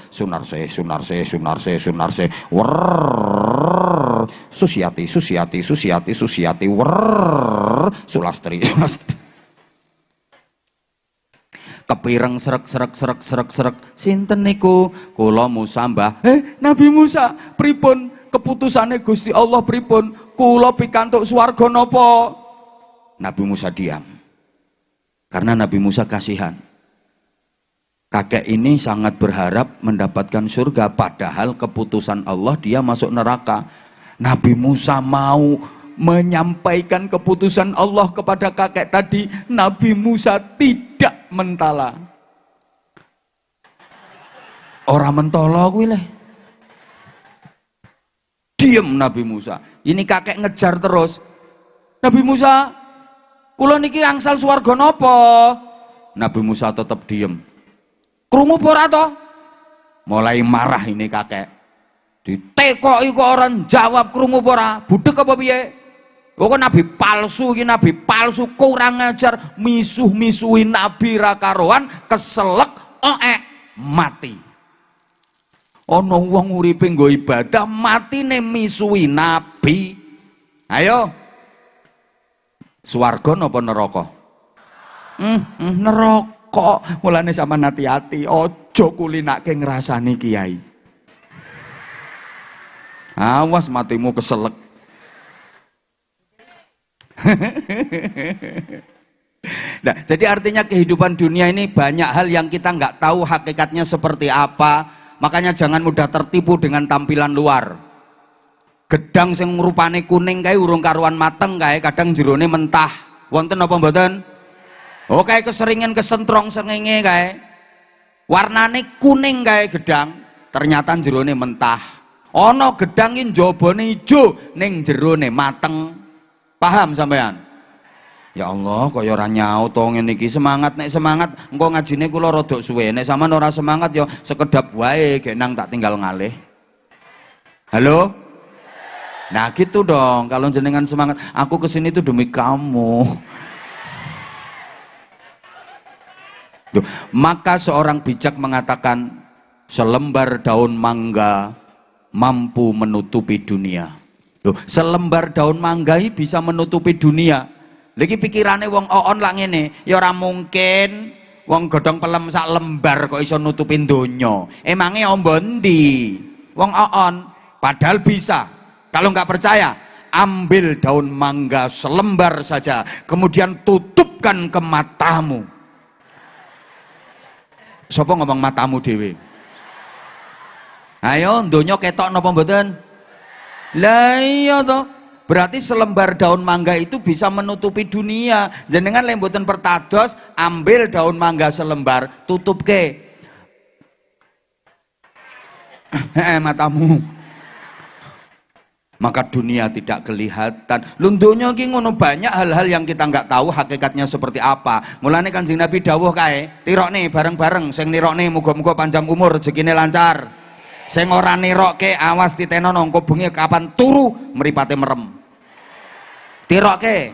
sunarse sunarse sunarse sunarse, wer, Susiati Susiati Susiati Susiati, wer, Sulastri Sulastri. Kepireng srek srek srek srek srek, sinten niku? Kula Musa Mbah. Nabi Musa, pripun keputusane Gusti Allah pripun? Kula pikantuk swarga napa? Nabi Musa diam. Karena Nabi Musa kasihan. Kakek ini sangat berharap mendapatkan surga, padahal keputusan Allah dia masuk neraka. Nabi Musa mau menyampaikan keputusan Allah kepada kakek tadi. Nabi Musa tidak mentala. Orang mentolo kuwi leh. Diem Nabi Musa. Ini kakek ngejar terus. Nabi Musa, kula niki angsal swarga napa? Nabi Musa tetap diem. Krungu apa ora to? Mulai marah ini kakek. Ditekoki kok orang jawab krungu apa ora? Budek apa piye? Kok nabi palsu iki, nabi palsu, kurang ajar, misuh-misuhi nabi ra karuan, keselek mati. Ana wong uripe nggo ibadah matine misuhi nabi. Ayo. Swarga napa neraka? Neraka. Mulane sampean hati-hati, aja kulinake ngrasani kiai. Awas matimu keselek. Nah, jadi artinya kehidupan dunia ini banyak hal yang kita nggak tahu hakikatnya seperti apa. Makanya jangan mudah tertipu dengan tampilan luar. Gedang sing rupane kuning kae urung karuan mateng kae kadang jerone mentah. Wonten apa mboten? Oh kayak keseringan kesentrong sengenge kae. Warnane kuning kae gedang, ternyata jerone mentah. Ana gedang iki njabane ijo ning jerone mateng. Paham sampean? Ya Allah, kaya ora nyaut to ngene iki. Semangat, nek semangat engko ngajine kula rada suwe. Nek sampean ora semangat ya sekedap wae gek nang tak tinggal ngalih. Halo? Nah gitu dong, kalau jenengan semangat, aku kesini tuh demi kamu. Duh, maka seorang bijak mengatakan selembar daun mangga mampu menutupi dunia. Duh, selembar daun mangga ini bisa menutupi dunia. Lagi pikirannya wong oon lah ngene, ya ora mungkin wong godhong pelem sak lembar kok iso nutupin donya. Emangnya ombo ndi? Wong oon, padahal bisa. Kalau nggak percaya, ambil daun mangga selembar saja, kemudian tutupkan ke matamu. Sopo ngomong matamu dewe? Ayo, donya ketok napa mboten? Lah iya toh. Berarti selembar daun mangga itu bisa menutupi dunia. Jenengan lek mboten pertados, ambil daun mangga selembar, tutup ke. Matamu. Maka dunia tidak kelihatan. Lundonya ki ngono, banyak hal-hal yang kita nggak tahu hakikatnya seperti apa. Mulane Kanjeng Nabi dawuh kae, tirokne bareng-bareng, sing nirokne muga-muga panjang umur, rezekine lancar. Sing ora nirokke awas titenono engko bengi kapan turu mripate merem. Tirokke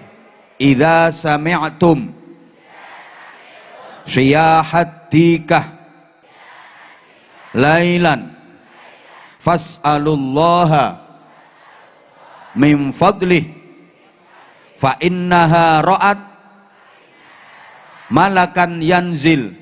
idza sami'tum syiyahat dikah lailan fas'alullaha min fadlih fa innaha ra'at malakan yanzil.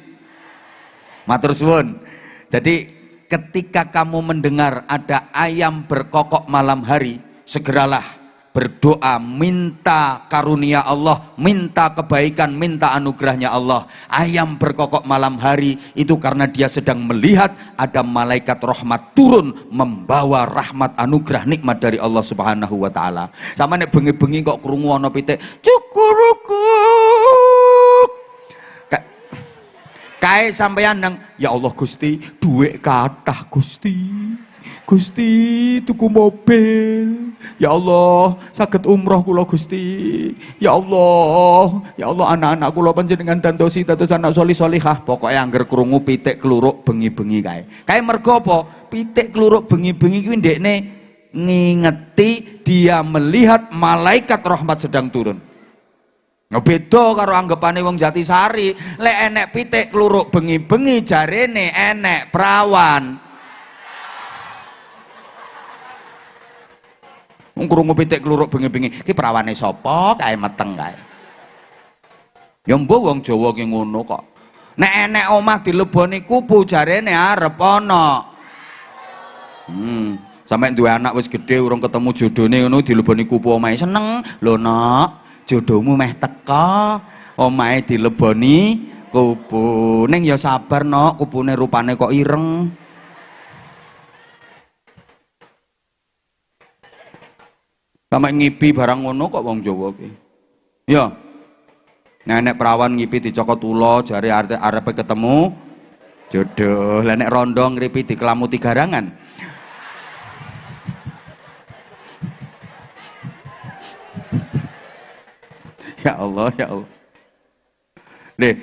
Matur suwun. Jadi ketika kamu mendengar ada ayam berkokok malam hari, segeralah berdoa, minta karunia Allah, minta kebaikan, minta anugerahnya Allah. Ayam berkokok malam hari itu karena dia sedang melihat ada malaikat rahmat turun membawa rahmat, anugerah, nikmat dari Allah Subhanahu wa taala. Sama nek bengi-bengi kok krungu ana pitik cukurukuk kae sampeyan nang, ya Allah Gusti, duit kathah Gusti. Gusti tuku mobil. Ya Allah, saged umroh kula Gusti. Ya Allah, ya Allah, anak-anak kula panjenengan dadosi dados anak solih-solihah. Pokoke angger krungu pitik kluruk bengi-bengi kae. Kae mergo apa? Pitik kluruk bengi-bengi kuwi ndekne ngingeti dia melihat malaikat rahmat sedang turun. Nah, beda karo anggapane wong Jatisari, lek enek pitik kluruk bengi-bengi jarene enek perawan. Wong krungu pitik kluruk bengi-bengi, iki perawane sapa kae meteng kae. Ya mbok wong Jawa ki ngono kok. Nek enek omah dileboni kupu jarene arep ana. Sampe duwe anak wis gedhe urung ketemu jodhone ngono dileboni kupu omahe seneng. Lho Nok, jodohmu meh teka, omahe dileboni kupu. Ning ya sabar nok, kupune rupane kok ireng. Sampe ngipi barang ngono kok wong Jawa ki. Ya. Nenek perawan ngipi dicokot ula jare arepe ketemu jodoh. Lah nek rondo ngripi dikelamuti garangan. Ya Allah, ya Allah. Nih,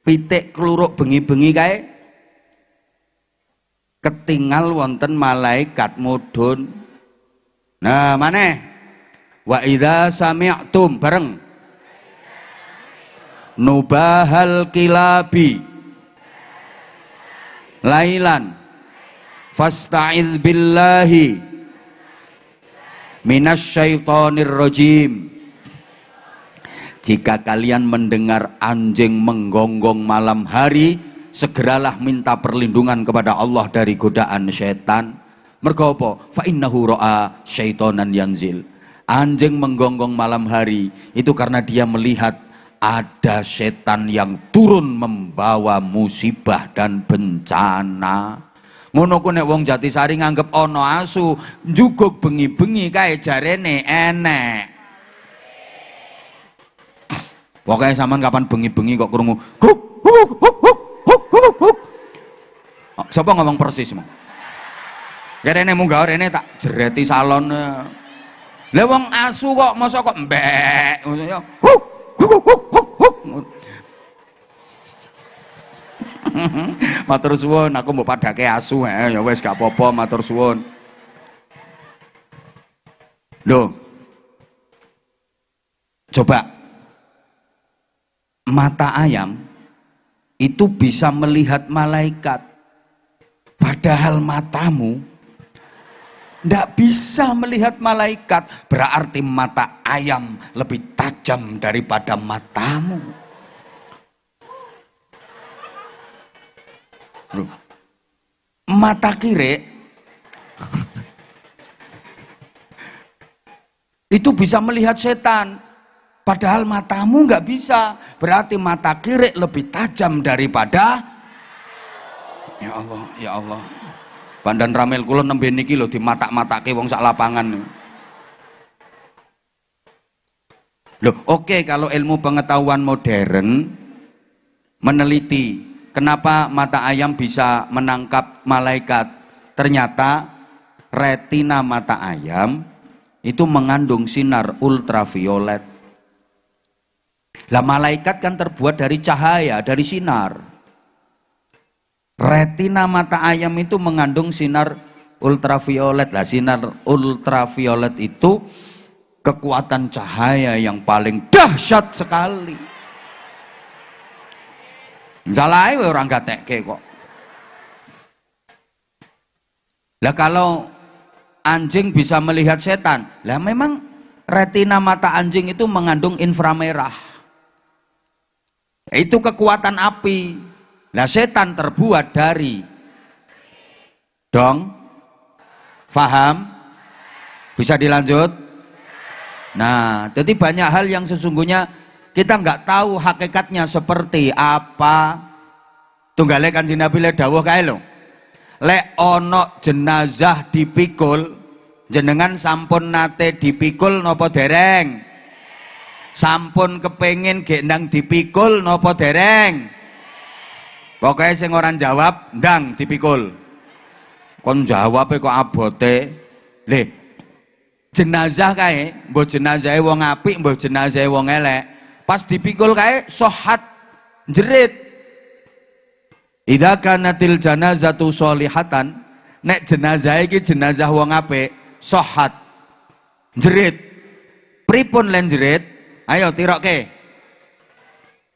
pitik kluruk bengi-bengi kae ketinggal wonten malaikat mudhun. Nah, maneh wa idza sami'tum bareng nubahal kilabi lailan fasta'iz billahi minasyaitonir rajim. Jika kalian mendengar anjing menggonggong malam hari, segeralah minta perlindungan kepada Allah dari godaan setan. Mergo apa? Fa innahu ra'a syaitonan yanzil. Anjing menggonggong malam hari itu karena dia melihat ada setan yang turun membawa musibah dan bencana. Ngono ku nek wong Jatisari nganggep ana asu, njuguk bengi-bengi kae jarene enek. Pokoknya sampean kapan bengi-bengi kok krungu huk huk huk huk huk huk huk. Sapa ngomong persis mong? Karene munggah rene tak jereti salon. Lah wong asu kok masa kok mbek. Huk huk huk huk huk. Matur suwun, aku mbok padake asu ya wis gak apa-apa, matur suwun. Loh. Coba mata ayam itu bisa melihat malaikat, padahal matamu ndak bisa melihat malaikat. Berarti mata ayam lebih tajam daripada matamu. Mata kiri itu bisa melihat setan, padahal matamu nggak bisa. Berarti mata kiri lebih tajam daripada. Ya Allah, ya Allah. Pandan ramel kula nembe niki lho di mata-matake wong sak lapangan. Loh, oke, kalau ilmu pengetahuan modern meneliti kenapa mata ayam bisa menangkap malaikat. Ternyata retina mata ayam itu mengandung sinar ultraviolet. Lah malaikat kan terbuat dari cahaya, dari sinar. Retina mata ayam itu mengandung sinar ultraviolet. Lah sinar ultraviolet itu kekuatan cahaya yang paling dahsyat sekali. Jalai orang gatekke kok. Lah kalau anjing bisa melihat setan, lah memang retina mata anjing itu mengandung inframerah. Itu kekuatan api. Lah setan terbuat dari dong. Faham? Bisa dilanjut? Nah, jadi banyak hal yang sesungguhnya kita nggak tahu hakikatnya seperti apa. Tunggale Kanjeng Nabi le dawuh kae lho. Lek ono jenazah dipikul, jenengan sampun nate dipikul napa dereng? Sampun kepengin gendang dipikul napa dereng? Pokoknya sing orang jawab, ndang dipikul. Kon jawabnya kok abote. Leh, jenazah kae, mbok jenazahe wong apik, mbok jenazahe wong elek, pas dipikul kae sohat jerit. Idza kanatil janazatu sholihatan, nek jenazah iki jenazah wong apik, sohat jerit. Pripun len jerit? Ayo tirokke.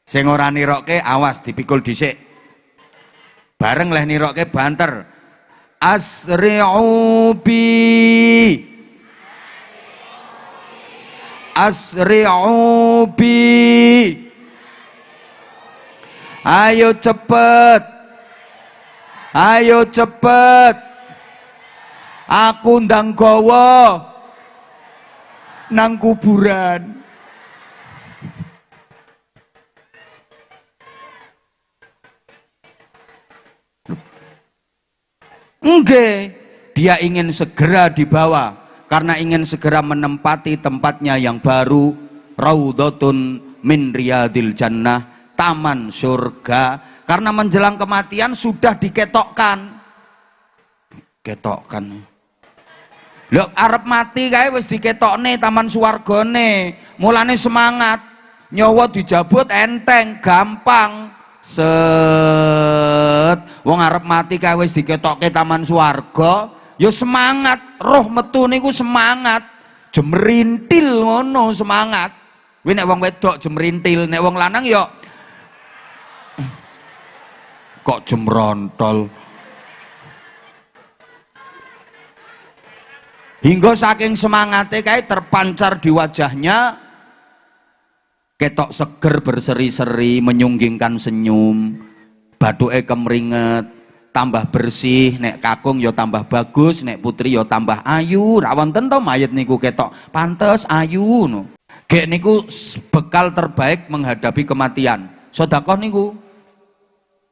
Sing ora nirokke awas dipikul dhisik. Bareng leh nirokke banter. Asri'u bi Asri'u bi, ayo cepet, ayo cepet, aku ndang gawa nang kuburan. Nggih, dia ingin segera dibawa karena ingin segera menempati tempatnya yang baru, raudhatun min riyadil jannah, taman surga. Karena menjelang kematian sudah diketokkan. Ketokkan. Lho arep mati kae wis diketokne taman swargane. Mulane semangat. Nyawa dijabut enteng, gampang. Set. Wong arep mati kae wis diketokke taman swarga, ya semangat. Roh metu niku semangat. Jemrintil ngono semangat. Kuwi nek wong wedok jemrintil, nek wong lanang ya kok jemrontol. Hingga saking semangatnya kayak terpancar di wajahnya, ketok seger berseri-seri, menyunggingkan senyum, bathuke kemringet, tambah bersih, nek kakung ya tambah bagus, nek putri ya tambah ayu. Ra wonten to mayit niku ketok pantes ayu no. Gek niku bekal terbaik menghadapi kematian. Sedekah niku.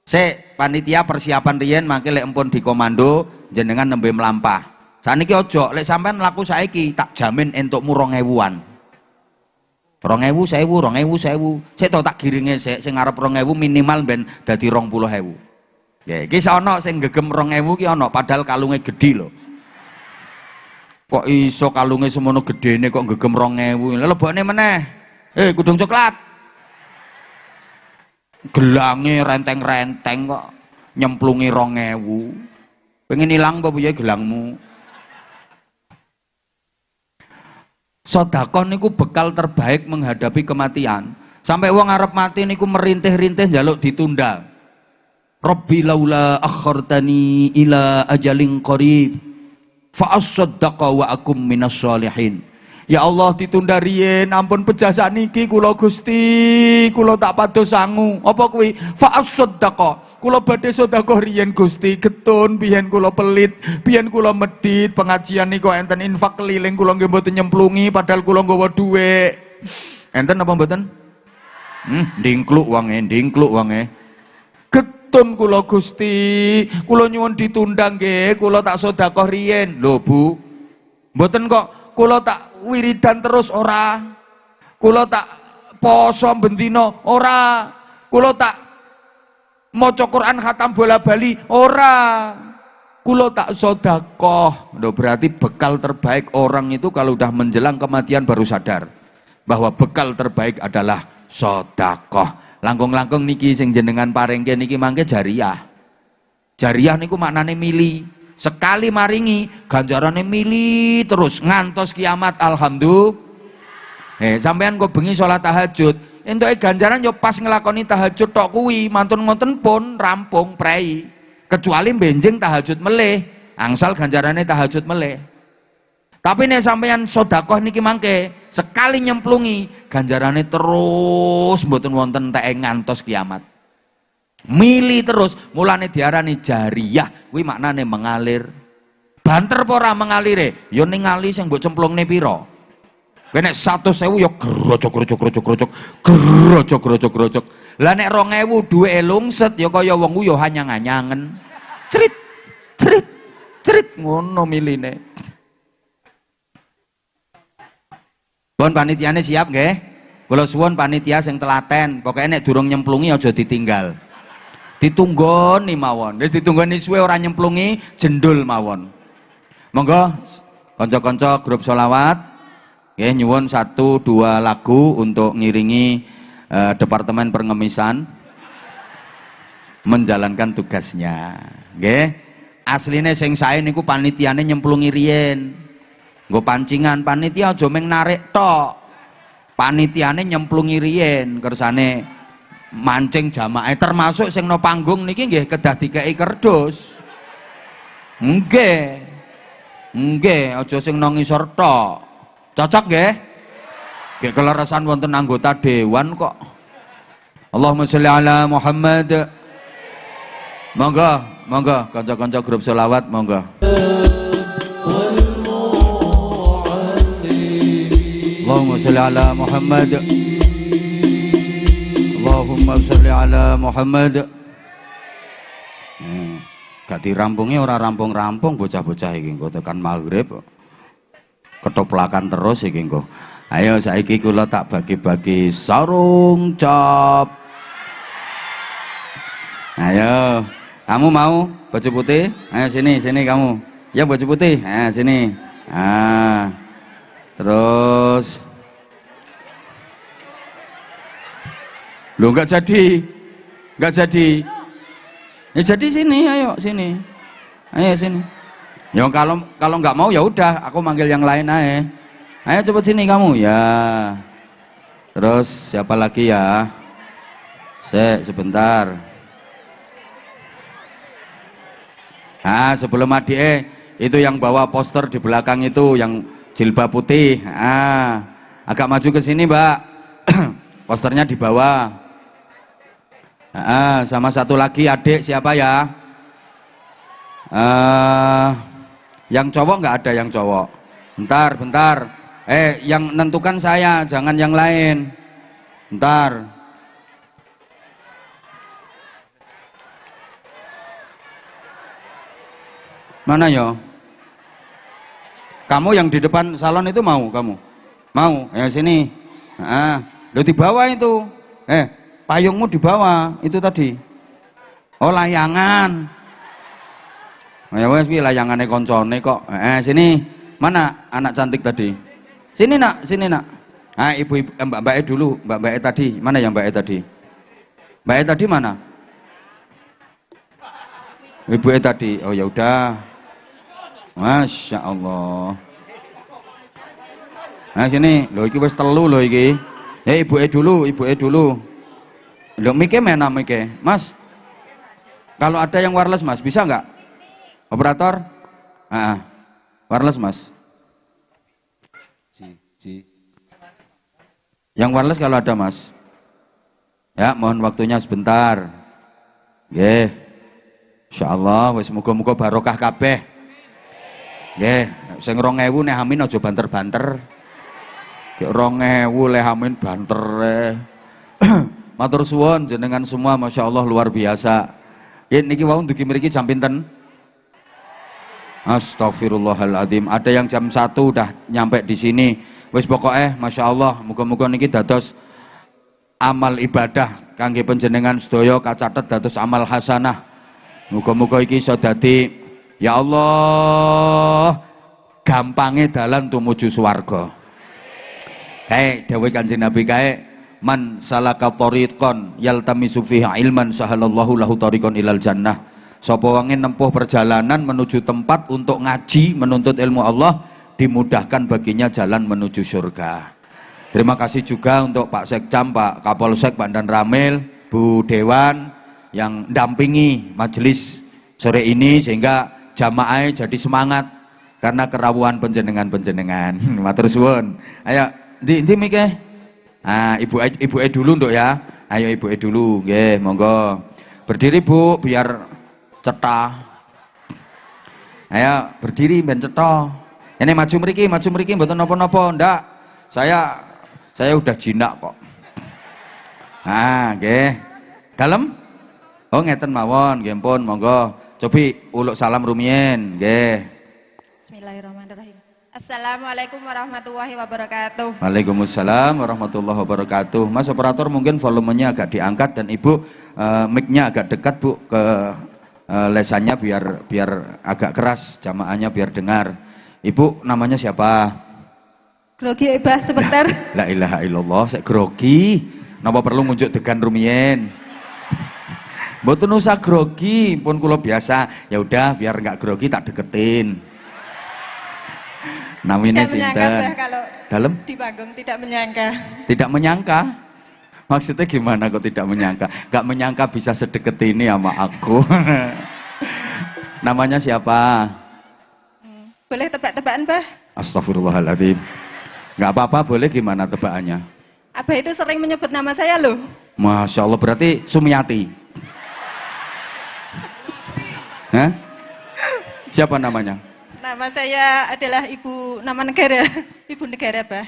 Sik panitia persiapan riyen mangke lek empun di komando jenengan nembe mlampah. Saniki ojo, lek sampean laku saiki tak jamin entukmu 2000-an. 2000, 1000, 2000, 1000. Sik to tak giringe sik sing ngarep 2000 minimal ben dadi 20000. Ya iki ana sing gegem 2000 ki ana padahal kalunge gedhi lho. Kok iso kalunge semono gedene kok gegem 2000. Lah lebokne meneh. Kudung coklat. Gelange renteng-renteng kok nyemplungi 2000. Pengen ilang apa piye gelangmu? Sedekah niku bekal terbaik menghadapi kematian. Sampai wong arep mati niku merintih-rintih njaluk ditunda. Rabbi laula akhartani ila ajalin qarib fa asaddaqa wa akum minas sholihin. Ya Allah ditunda riyen, ampun pejasa niki kula Gusti, kula tak pados sangu. Apa kuwi? Fa asaddaqa. Kula badhe sedekah riyen Gusti, getun biyen kula pelit, biyen kula medhit, pengajian niku enten infak keliling kula nggih mboten nyemplungi padahal kula nggawa dhuwit. Enten apa mboten? Ndingkluk wange. Getun kula Gusti, kula nyuwun ditunda nggih, kula tak sedekah riyen. Lho Bu, mboten kok kula tak wiridan terus ora, kula tak poso bendina ora, kula tak maca Quran khatam bola bali ora, kula tak sedekah. Loh, berarti bekal terbaik orang itu kalau udah menjelang kematian baru sadar bahwa bekal terbaik adalah sedekah. Langkung-langkung niki sing jenengan paringke niki mangke jariah. Jariah niku maknane mili. Sekali maringi ganjarane mili terus ngantos kiamat. Alhamdulillah. Sampean kok bengi sholat tahajud entuke ganjaran yo pas ngelakoni tahajud tok kuwi, mantun ngoten pun rampung prei. Kecuali benjing tahajud meleh, angsal ganjarane tahajud meleh. Tapi nek sampean sedekah niki mangke sekali nyemplungi ganjarane terus mboten wonten entek ngantos kiamat. Mili terus, mulane diarani jariyah, kuwi maknane mengalir. Banter apa ora mengalire? Ya ningali sing mbok cemplungne pira. Kowe nek 100.000 ya grojok. Lah nek 2000 duweke lungset ya kaya wong ya hanyang-hanyangen. Crit ngono miline. Pun panitiane siap nggih? Kula suwun panitia sing telaten, pokoke nek durung nyemplungi aja ditinggal. Ditunggoni mawon. Wis ditunggoni suwe ora nyemplungi, jendul mawon. Monggo kanca-kanca grup sholawat nggih nyuwun 1-2 lagu untuk ngiringi Departemen Pengemisan menjalankan tugasnya. Nggih. Asline sing sae niku panitiane nyemplungi riyen. Nggo pancingan panitia aja meng narik tok. Panitiane nyemplungi riyen kersane mancing jamaah, termasuk sing no panggung niki nggih kedah dikei kerdus. Nggih aja sing no ngisor tok. Cocok nggih? Nggih keleresan wonten anggota dewan kok. Allahumma sholli ala Muhammad. Monggo kanca-kanca grup selawat monggo. Allahumma sholli ala Muhammad. Allahumma sholli ala Muhammad. Gak dirampungi ora rampung-rampung bocah-bocah iki engko tekan maghrib. Ketoplakan terus iki engko. Ayo saiki kula tak bagi-bagi sarung cap. Ayo, kamu mau baju putih? Ayo sini kamu. Ya baju putih. Sini. Terus Loh enggak jadi. Ya jadi sini, ayo sini. Ayo sini. Ya kalau nggak mau ya udah, aku manggil yang lain aja. Ayo cepet sini kamu ya. Terus siapa lagi ya? Sebentar. Sebelum adik itu yang bawa poster di belakang itu yang jilbab putih. Agak maju ke sini, Mbak. Posternya di bawah. Sama satu lagi adik siapa ya? Yang cowok nggak ada yang cowok. Bentar. Yang nentukan saya, jangan yang lain. Bentar. Mana yo? Kamu yang di depan salon itu mau kamu? Mau? Ya sini. Lo di bawah itu. Payungmu di bawah itu tadi. Oh layangan. Ya wes wi layangane koncone kok. Sini. Mana anak cantik tadi? Sini nak. Ibu Mbak dulu. Mbak tadi. Mana yang Mbak tadi? Mbak tadi mana? Ibu tadi. Oh ya udah. Masya Allah. Sini. Loh iki wis telu loh iki. Ya ibu dulu. Loh mike mana mike? Mas. Kalau ada yang wireless Mas, bisa nggak? Operator? Wireless Mas. Yang wireless kalau ada Mas. Ya, mohon waktunya sebentar. Nggih. Insyaallah wis muga-muga barokah kabeh. Nggih, sing 2000 nek amin aja banter-banter. Ki 2000 le amin banter. Matur suwun jenengan semua Masya Allah luar biasa. Niki wau ndugi mriki jam pinten? Astagfirullahaladzim. Ada yang jam 1 udah nyampe di sini. Wis pokoknya Masya Allah muga-muga niki dados amal ibadah kangge panjenengan sedaya kacatet dados amal hasanah. Muga-muga iki iso dadi ya Allah gampangnya dalan tumuju swarga. Kae dawuh Kanjeng Nabi kae man salaka thariqan yaltamisu fiha ilman sahalallahu lahu thariqan ilal jannah. Sapa wonge nempuh perjalanan menuju tempat untuk ngaji menuntut ilmu Allah dimudahkan baginya jalan menuju surga. Terima kasih juga untuk Pak Sekcam, Pak Kapolsek, Pak Dan Ramil, Bu Dewan yang dampingi majelis sore ini sehingga jamaah jadi semangat karena kerawuan penjenengan. Matur suwun. Ayo ndi mike? Ibu dulu nduk ya. Ayo Ibu dulu, nggih, monggo. Berdiri Bu biar cetha. Ayo berdiri ben cetha. Ini maju mriki mboten napa-napa, ndak. Saya udah jinak kok. Nggih. Dalem? Oh ngeten mawon, nggih pun monggo. Cobi uluk salam rumiyin, nggih. Bismillahirrahmanirrahim. Assalamualaikum warahmatullahi wabarakatuh. Waalaikumsalam warahmatullahi wabarakatuh. Mas operator mungkin volumenya agak diangkat dan Ibu mic-nya agak dekat Bu ke lesannya biar agak keras jamaahnya biar dengar. Ibu namanya siapa? Grogi Ibah sebentar. La ilaha illallah, saya grogi. Napa perlu ngunjuk degan rumiyin? Mboten usah grogi, pun kula biasa. Ya udah biar enggak grogi tak deketin. Namanya sinten? Kalau Dalem? di panggung tidak menyangka. Tidak menyangka? Maksudnya gimana kok tidak menyangka? Gak menyangka bisa sedekat ini sama aku. Namanya siapa? Boleh tebak-tebakan, Bah? Astagfirullahaladzim. Gak apa-apa, boleh gimana tebakannya? Abah itu sering menyebut nama saya loh. Masya Allah, berarti Sumiati. Hah? Siapa namanya? Nama saya adalah nama negara. Ibu negara, Bah.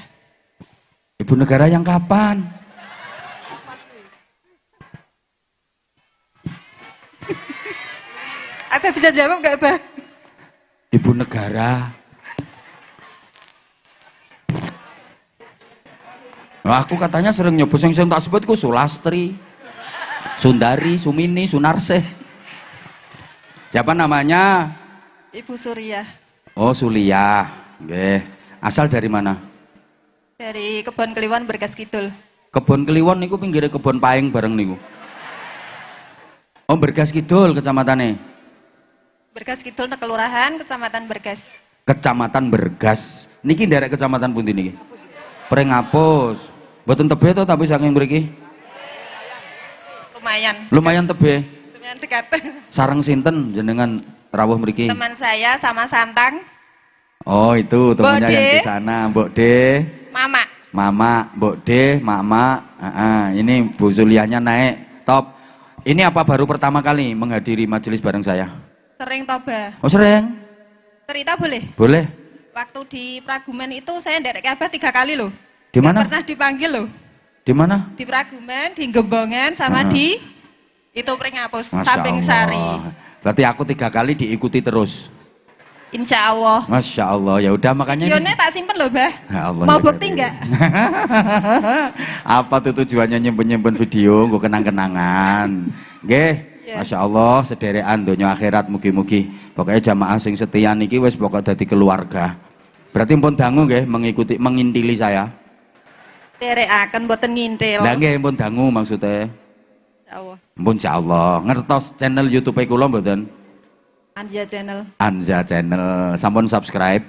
Ibu negara yang kapan? Apa Abah bisa jawab nggak, Abah? Ibu negara. Nah, aku katanya sering nyebut yang tak sebutku Sulastri, Sundari, Sumini, Sunarsih. Siapa namanya? Ibu Surya. Oh, Sulia. Nggih. Asal dari mana? Dari Kebon Kliwon Berkas Kidul. Kebon Kliwon niku pinggire kebon paing bareng niku. Oh, Bergas Kidul kecamatannya. Berkas Kidul nek kelurahan Kecamatan Bergas. Kecamatan Bergas. Niki nderek kecamatan pundi niki? Pringapus. Mboten tebih to tapi saking mriki. Lumayan. Lumayan tebih. Dengan dekat. Sareng sinten jenengan rawuh mriki? Teman saya sama Santang. Oh, itu temannya Mbok yang De. di sana, Mbok D. Mama. Mama, Mbok D, Mama. Ini Bu Sulianya naik top. Ini apa baru pertama kali menghadiri majelis bareng saya? Sering toba. Oh, sering? Cerita boleh? Boleh. Waktu di Praguman itu saya nderek Abah 3 kali loh. Di mana? Nggak pernah dipanggil loh. Di mana? Di Praguman, di Gembongan, sama di itu Pringapus, Masya Samping Allah. Sari. Berarti aku 3 kali diikuti terus. Insya Allah. Masya Allah, ya udah makanya. Videonya tak simpen loh, Bah. Ya Allah, Mau ya bukti Karim. nggak? Apa tuh tujuannya nyimpen-nyimpen video, gue kenang-kenangan. Nggih, Ya. Masya Allah, sederekan donya akhirat mugi-mugi. Pokoknya jamaah sing setia niki wis pokok dadi keluarga. Berarti pun dangu nggih mengikuti mengintili saya. Derekaken boten ngintil. Lah nggih pun dangu maksudnya. Ya Allah. Pun insyaallah. Ngertos channel YouTube kula mboten? Anja Channel. Anja Channel. Sampun subscribe?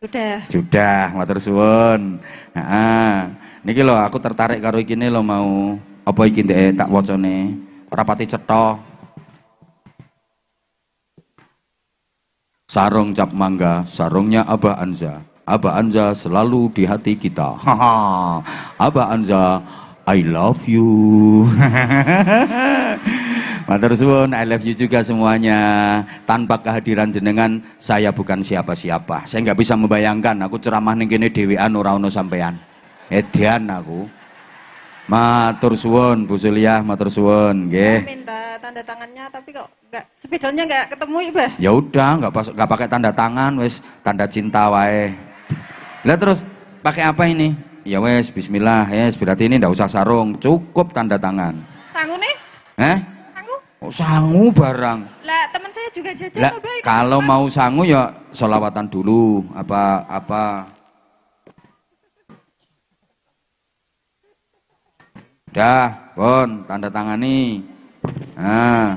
Sudah. Sudah, matur suwun. Heeh. Niki lho aku tertarik karo iki lho mau apa iki ndek tak wacane. Ora pati cetha. Sarung cap mangga, sarungnya Abah Anza. Abah Anza selalu di hati kita. Haha. Abah Anza, I love you. Matur suwun, I love you juga semuanya. Tanpa kehadiran jenengan, saya bukan siapa-siapa. Saya nggak bisa membayangkan aku ceramah ning kene dhewean ora ono sampean. Edian aku. Matur suwun Bu Suliah, matur suwun nggih. Minta tanda tangannya tapi kok enggak spidolnya enggak ketemu, Iba. Ya udah, nggak pakai tanda tangan, wes tanda cinta wae. Lah terus pakai apa ini? Ya wes bismillah, yes berarti ini ndak usah sarung, cukup tanda tangan. Sangu nih? Sangu? Oh, sangu barang. Lah teman saya juga jajan Lah loh, baik. kalau mau sangu ya sholawatan dulu, apa. Dah, pun tanda tangani. Nah,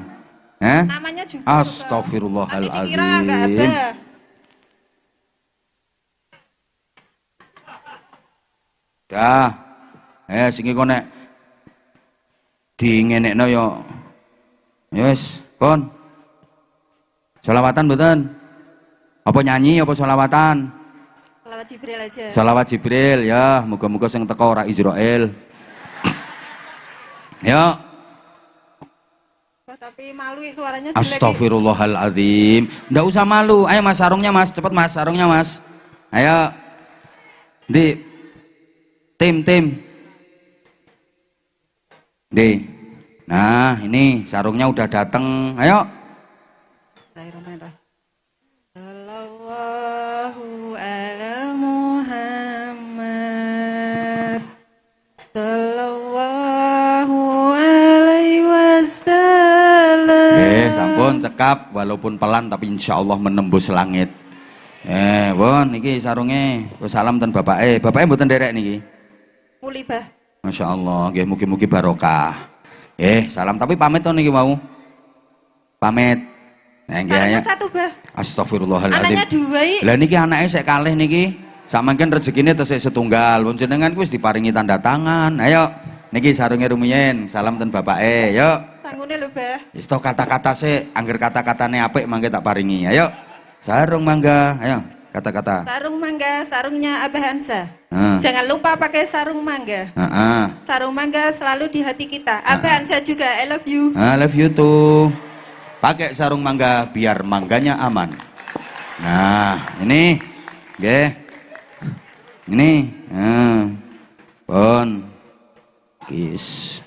Namanya juga. Nanti dikira enggak Astagfirullahaladzim. ada. Dah. Sing iku nek dingenekno yo. Ya wis, pun. Sholawatan mboten? Apa nyanyi apa sholawatan? Selawat Jibril aja. Sholawat Jibril ya, muga-muga sing teko ora Israel. Ya. Wah, tapi malu suaranya jelek. Astagfirullahaladzim. Nggak usah malu. Ayo mas sarungnya mas, cepet mas sarungnya mas. Ayo. Di tim. Di. Nah ini sarungnya udah dateng. Ayo. Bismillahirrahmanirrahim. Sallallahu ala Muhammad. Sallallahu alaihi wasallam. Sampun cekap walaupun pelan tapi insya Allah menembus langit. Won niki sarungnya. Salam ten bapake. Bapake mboten derek niki. Muli, Bah. Masya Allah, nggih mugi-mugi barokah. Salam tapi pamit to niki mau. Pamit. Sarungnya satu, Bah. Astagfirullahaladzim. Anaknya dua. Lah niki anake sik kalih niki. Samangken rezekine tesih setunggal. Wong jenengan wis diparingi tanda tangan. Ayo, niki sarunge rumiyin. Salam ten bapake. Yo. Sangune lho, Bah. Wis to kata-kata sik, angger kata-katane apik mangke tak paringi. Ayo. Sarung mangga. Ayo, kata-kata. Sarung mangga, sarungnya Abah Hansa. Heeh. Jangan lupa pakai sarung mangga. Heeh. Sarung mangga selalu di hati kita. Abah Hansa juga, I love you. I love you too. Pakai sarung mangga biar mangganya aman. Nah, ini. Nggih. Ini. Pun. Kis.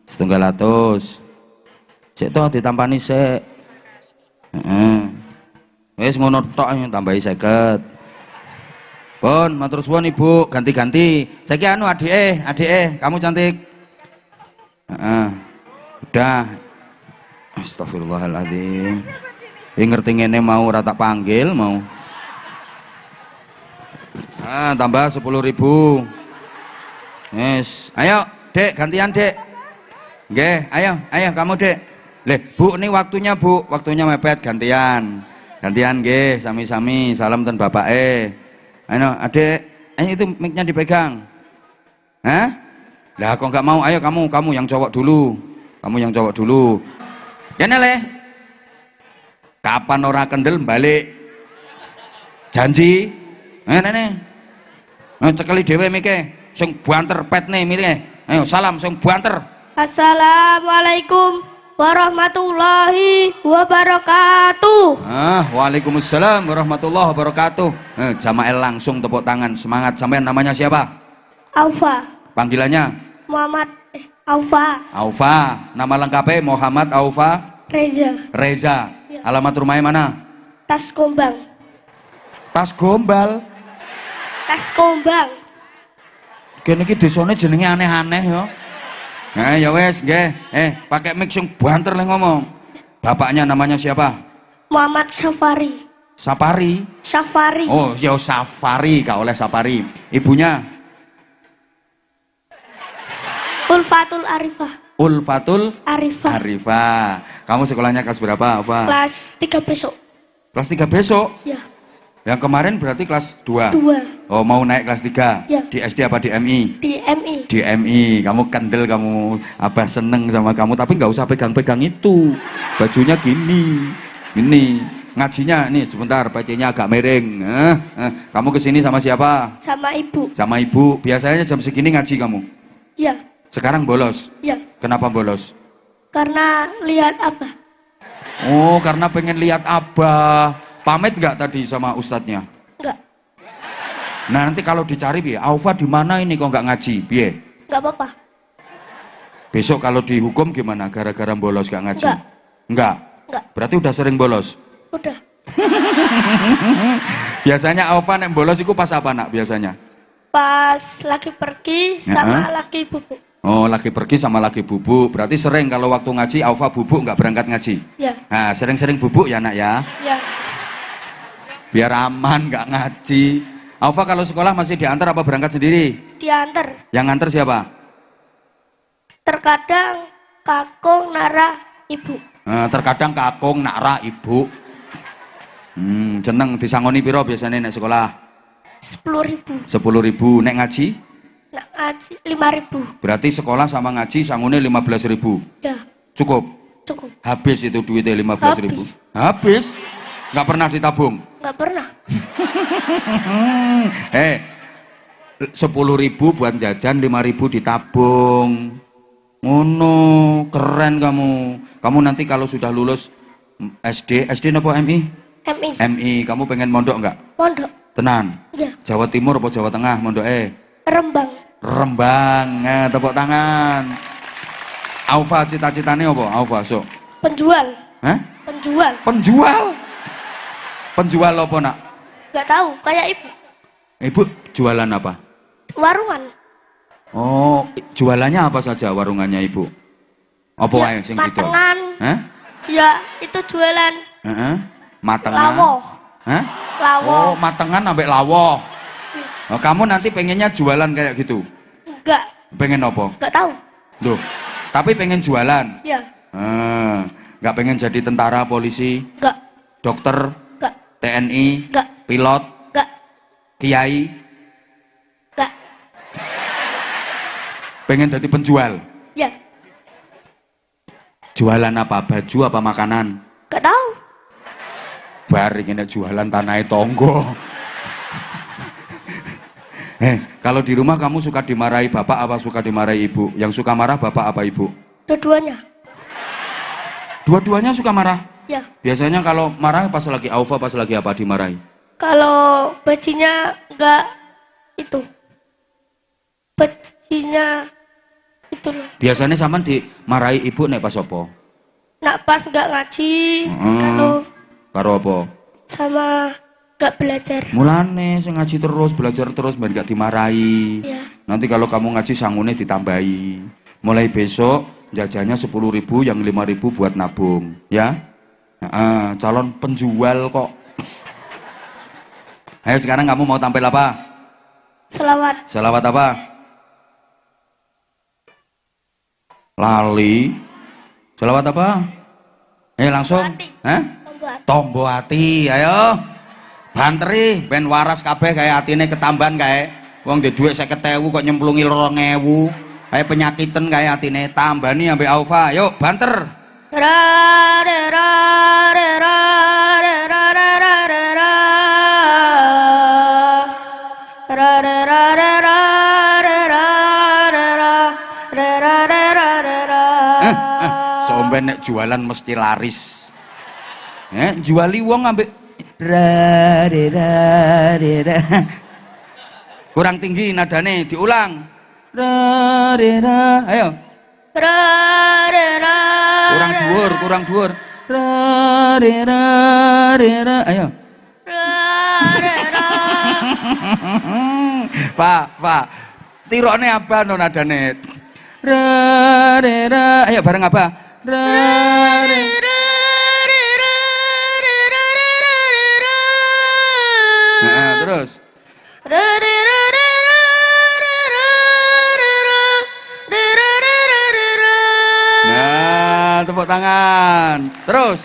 700. Sik to ditampani sik. Heeh. Wis ngono tok tambahi 50. Pun, matur suwun Ibu, ganti-ganti. Saiki anu adike, kamu cantik. Heeh. Udah. Astagfirullahaladzim. Ini ngerti ngene mau ora tak panggil mau. Tambah 10.000. Yes. Ayo, Dek, gantian, Dek. Nggih, ayo kamu, Dek. Leh, Bu, ini waktunya, Bu. Waktunya mepet gantian. Gantian nggih, sami-sami. Salam ten bapake. Ayo, Adek. Ayo itu mic-nya dipegang. Hah? Lah kok nggak mau? Ayo kamu yang cowok dulu. Kamu yang cowok dulu. Kene Le. Kapan ora kendel balik? Janji. Nene. Cekeli dhewe mike. Sing banter petne mike. Ayo salam sing banter. Assalamualaikum warahmatullahi wabarakatuh. Waalaikumsalam warahmatullahi wabarakatuh. Jamaah langsung tepuk tangan semangat. Sampean namanya siapa? Aufa. Panggilannya? Muhammad Aufa. Aufa. Nama lengkapnya Muhammad Aufa Reza. Reza. Ya. Alamat rumahnya mana? Tas Gombang. Tas Gombal. Tas Gombang. Kene iki desane jenenge aneh-aneh ya. Nah, ya wes, nggih. Pakai mic sing banter le ngomong. Bapaknya namanya siapa? Muhammad Safari. Sapari. Safari. Oh, ya Safari, gak oleh Sapari. Ibunya? Ulfatul Arifah. Ulfatul Arifah. Arifah. Kamu sekolahnya kelas berapa, Apa? Kelas 3 besok. Kelas 3 besok? Ya. Yang kemarin berarti kelas 2? 2. Oh, mau naik kelas 3? Ya. Di SD apa di MI? Di MI. Di MI. Kamu kendel, kamu Abah seneng sama kamu, tapi nggak usah pegang-pegang itu. Bajunya gini. Ngajinya nih sebentar, bacanya agak miring. Kamu kesini sama siapa? Sama ibu. Sama ibu. Biasanya jam segini ngaji kamu? Ya. Sekarang bolos? Ya. Kenapa bolos? Karena lihat apa? Oh, karena pengen lihat Abah. Pamit nggak tadi sama ustadznya? Enggak. Nah nanti kalau dicari piye? Aufa di mana ini kok nggak ngaji? Piye? Enggak apa-apa. Besok kalau dihukum gimana? Gara-gara bolos nggak ngaji? Enggak. Enggak. Berarti udah sering bolos? Udah. Biasanya Aufa nek bolos itu pas apa nak biasanya? Pas lagi pergi sama lagi bubuk. Oh, lagi pergi sama lagi bubuk. Berarti sering kalau waktu ngaji Aufa bubuk nggak berangkat ngaji? Ya. Nah, sering-sering bubuk ya nak ya? Ya. Biar aman nggak ngaji. Aufa kalau sekolah masih diantar apa berangkat sendiri? Diantar. Yang nganter siapa? Terkadang kakung Nara ibu. Terkadang kakung Nara ibu. Jeneng disangoni piro biasanya nek sekolah? 10.000. 10.000. Nek ngaji? Nak ngaji 5.000. Berarti sekolah sama ngaji sangune 15.000. Ya. Cukup? Cukup. Habis itu duitnya 15.000. Habis? Nggak pernah ditabung? Nggak pernah. 10.000 buat jajan, 5.000 ditabung. Ngono, keren kamu. Kamu nanti kalau sudah lulus SD apa MI? MI. MI, kamu pengen mondok nggak? Pondok. Tenan? Ya. Jawa Timur apa Jawa Tengah mondok Rembang. Rembang, tepuk tangan. Aufa cita-citane apa? Aufa, sok. Penjual. Hah? Penjual. Penjual? Penjual apa nak? Nggak tahu, kayak ibu. Ibu jualan apa? Warungan. Oh, jualannya apa saja warungannya ibu? Apa Ya, wae sing gitu? matengan. Hah? Ya, itu jualan Heeh. Matengan. lawoh. Hah? Lawoh. Oh, matengan ambek lawoh. Oh, kamu nanti pengennya jualan kayak gitu? Enggak. Pengen apa? Nggak tahu. Loh, tapi pengen jualan? Ya. Nggak pengen jadi tentara, polisi, Enggak. dokter, Enggak. TNI, Enggak. pilot, Enggak. kiai? Enggak. Pengen jadi penjual? Ya. Jualan apa? Baju apa makanan? Nggak tahu. Bar ini jualan tanah tonggo. Kalau di rumah kamu suka dimarahi bapak apa suka dimarahi ibu? Yang suka marah bapak apa ibu? Dua-duanya. Dua-duanya suka marah? Ya. Biasanya kalau marah pas lagi Aufa, pas lagi apa dimarahi? Kalau bajinya enggak itu. Bajinya itu loh. Biasanya sama dimarahi ibu nek pas apa? nak pas nggak ngaji, kalau Karo apa? sama nggak belajar. Mulane sing ngaji terus, belajar terus biar gak dimarahi. Ya. Nanti kalau kamu ngaji sangune ditambahi. Mulai besok jajannya 10.000, yang 5.000 buat nabung, ya. Calon penjual kok. Ayo sekarang kamu mau tampil apa? Selawat. Selawat apa? Lali. Selawat apa? Langsung. Hah? Tombo hati. Ayo. Banteri ben waras kabeh kayak atine ketambahan kayak wong duwe dhuwit 50.000 kok nyemplungi 2.000. Kayak penyakiten kayak atine tambani ambek Aufa. Yuk banter. Somben nek jualan mesti laris. Juali wong ambek kurang tinggi nadane, diulang. Ayo. Kurang dhuwur. Ayo. Pak. Tirone apa no nadane? Ayo bareng apa? Terus. Nah, tepuk tangan. Terus.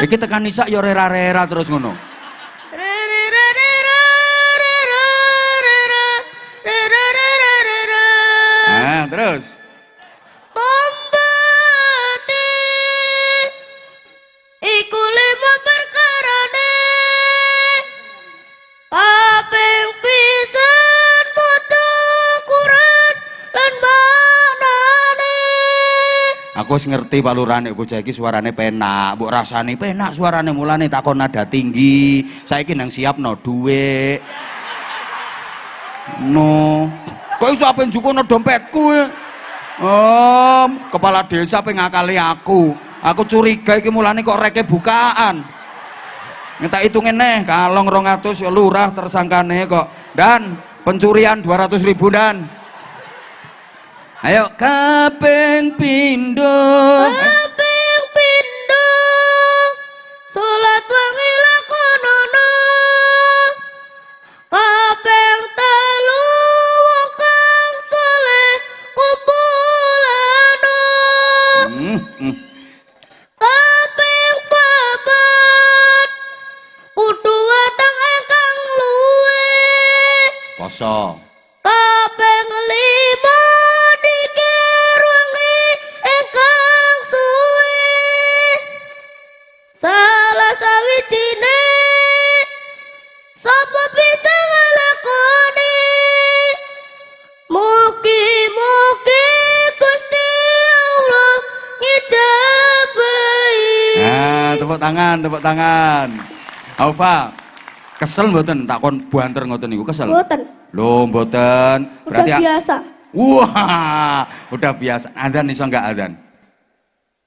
Iki tekan isak yo rera-rera terus ngono. Nah, terus. Aku wis ngerti Pak Lurah nek bocah iki suarane penak, mbok rasane penak suarane mulane takon nada tinggi. Saiki nang siapno dhuwit. No. Kok iso ape njukono dompetku? Kepala desa pe ngakali aku. Aku curiga iki mulane kok reke bukaan. Nek tak hitungin neh, kalong 200 ya lurah tersangkane kok. Dan pencurian 200.000 dan. Ayo kaping pindho. Kaping pindho. Salat wengi lakonono. Kaping telu wong kang saleh kumpulano. Kaping papat kudu watang ingkang luwe. Poso. Kaping lima dikir wengi ingkang suwe. Salah sawijine sapa bisa nglakoni. Mugi-mugi Gusti Allah ngijabahi. Nah, tepuk tangan. Aufa, kesel mboten takon banter ngoten niku kesel? Mboten. Loh, mboten. Udah biasa. Wah, udah biasa. Adzan iso enggak adzan?